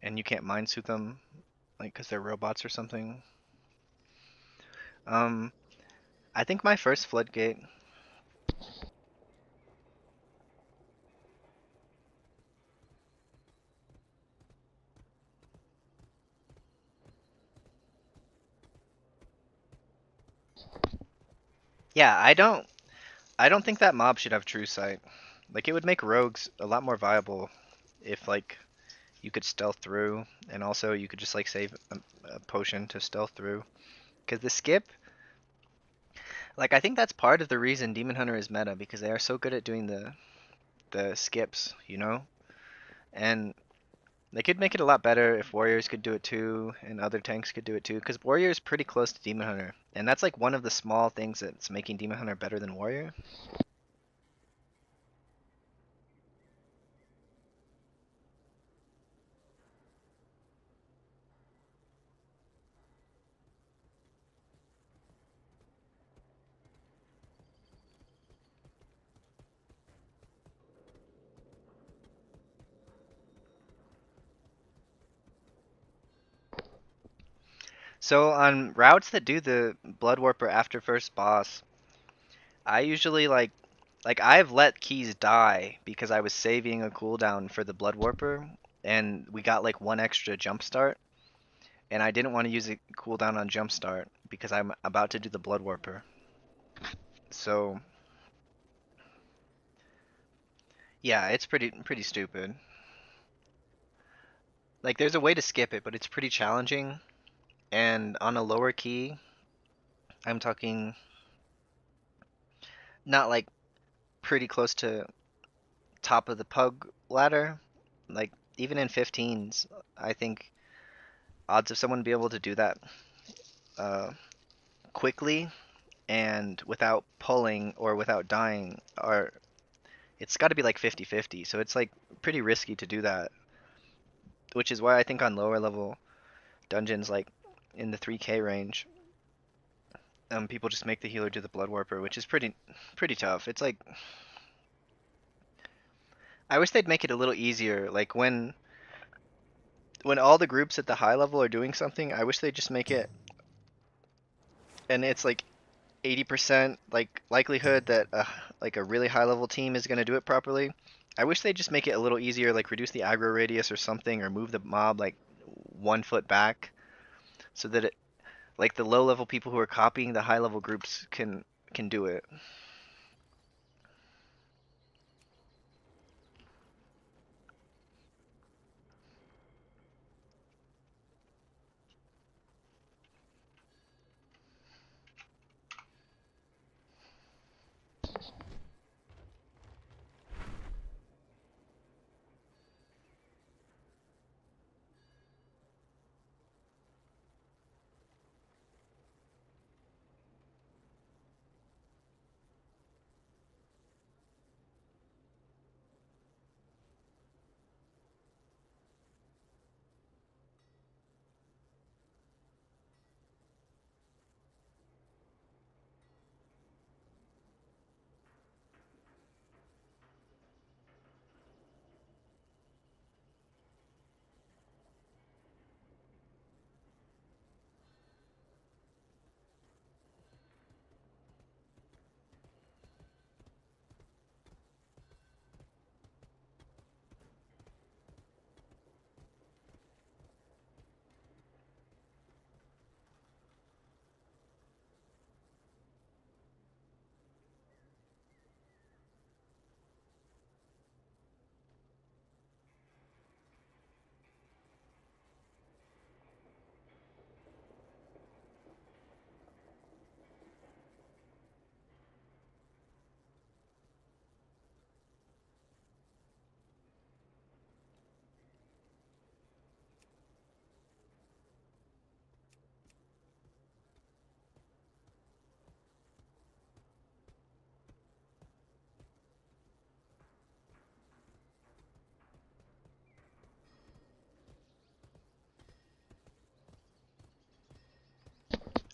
Speaker 1: and you can't mind suit them, like because they're robots or something. Um, I think my first Floodgate. Yeah, I don't think that mob should have true sight. Like it would make rogues a lot more viable if like you could stealth through, and also you could just like save a potion to stealth through. Because the skip, like I think that's part of the reason Demon Hunter is meta, because they are so good at doing the skips, you know? And they could make it a lot better if warriors could do it too, and other tanks could do it too, because warrior is pretty close to Demon Hunter, and that's like one of the small things that's making Demon Hunter better than warrior. So on routes that do the Blood Warper after first boss, I usually like I've let keys die because I was saving a cooldown for the Blood Warper and we got like one extra jump start and I didn't want to use a cooldown on jump start because I'm about to do the Blood Warper. So yeah, it's pretty stupid. Like there's a way to skip it, but it's pretty challenging. And on a lower key, I'm talking not like pretty close to top of the pug ladder. Like even in 15s, I think odds of someone being able to do that uh, quickly and without pulling or without dying are it's got to be like 50-50. So it's like pretty risky to do that, which is why I think on lower level dungeons like in the 3k range, people just make the healer do the blood warper, which is pretty tough. It's like I wish they'd make it a little easier. Like when all the groups at the high level are doing something, I wish they'd just make it and it's like 80% like likelihood that like a really high level team is going to do it properly. I wish they'd just make it a little easier, like reduce the aggro radius or something, or move the mob like 1 foot back, so that it like the low level people who are copying the high level groups can do it.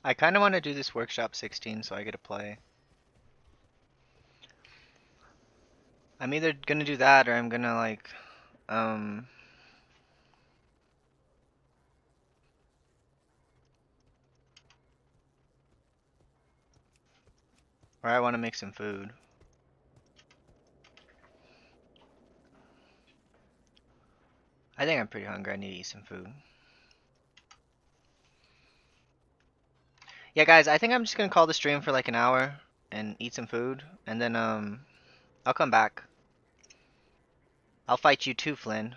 Speaker 1: I kind of want to do this workshop 16 so I get to play. I'm either gonna do that or I'm gonna like um or I want to make some food. I think I'm pretty hungry. I need to eat some food. Yeah, guys, I think I'm just gonna call the stream for like an hour and eat some food, and then I'll come back. I'll fight you too, Flynn.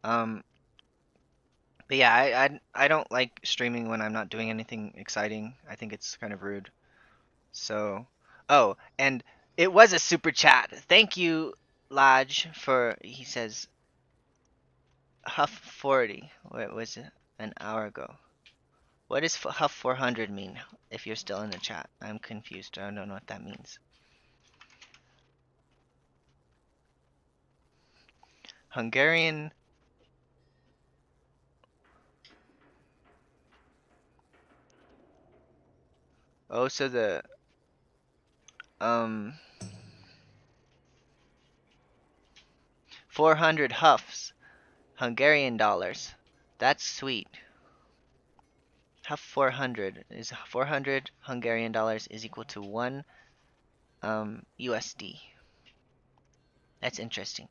Speaker 1: Um, but yeah, I don't like streaming when I'm not doing anything exciting. I think it's kind of rude. So, oh, and it was a super chat. Thank you, Lodge, for he says Huff 40. What was it? An hour ago. What does Huff 400 mean? If you're still in the chat, I'm confused. I don't know what that means. Hungarian. Oh, so the 400 huffs, Hungarian dollars. That's sweet. have 400. Is 400 Hungarian dollars is equal to 1 USD. That's interesting.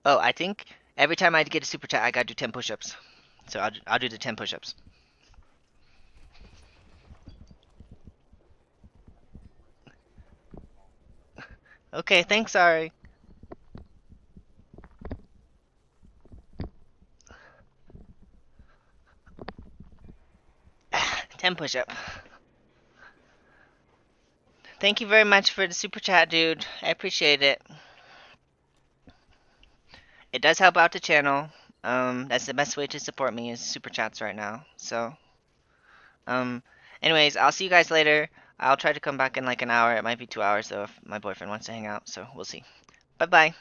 Speaker 1: Oh, I think every time I get a super chat, I gotta do 10 push-ups. So I'll do the 10 push-ups. Okay, thanks, Ari. 10 push-up. Thank you very much for the super chat, dude. I appreciate it. It does help out the channel. That's the best way to support me is super chats right now. So, um, anyways, I'll see you guys later. I'll try to come back in like an hour. It might be 2 hours though if my boyfriend wants to hang out. So we'll see. Bye bye.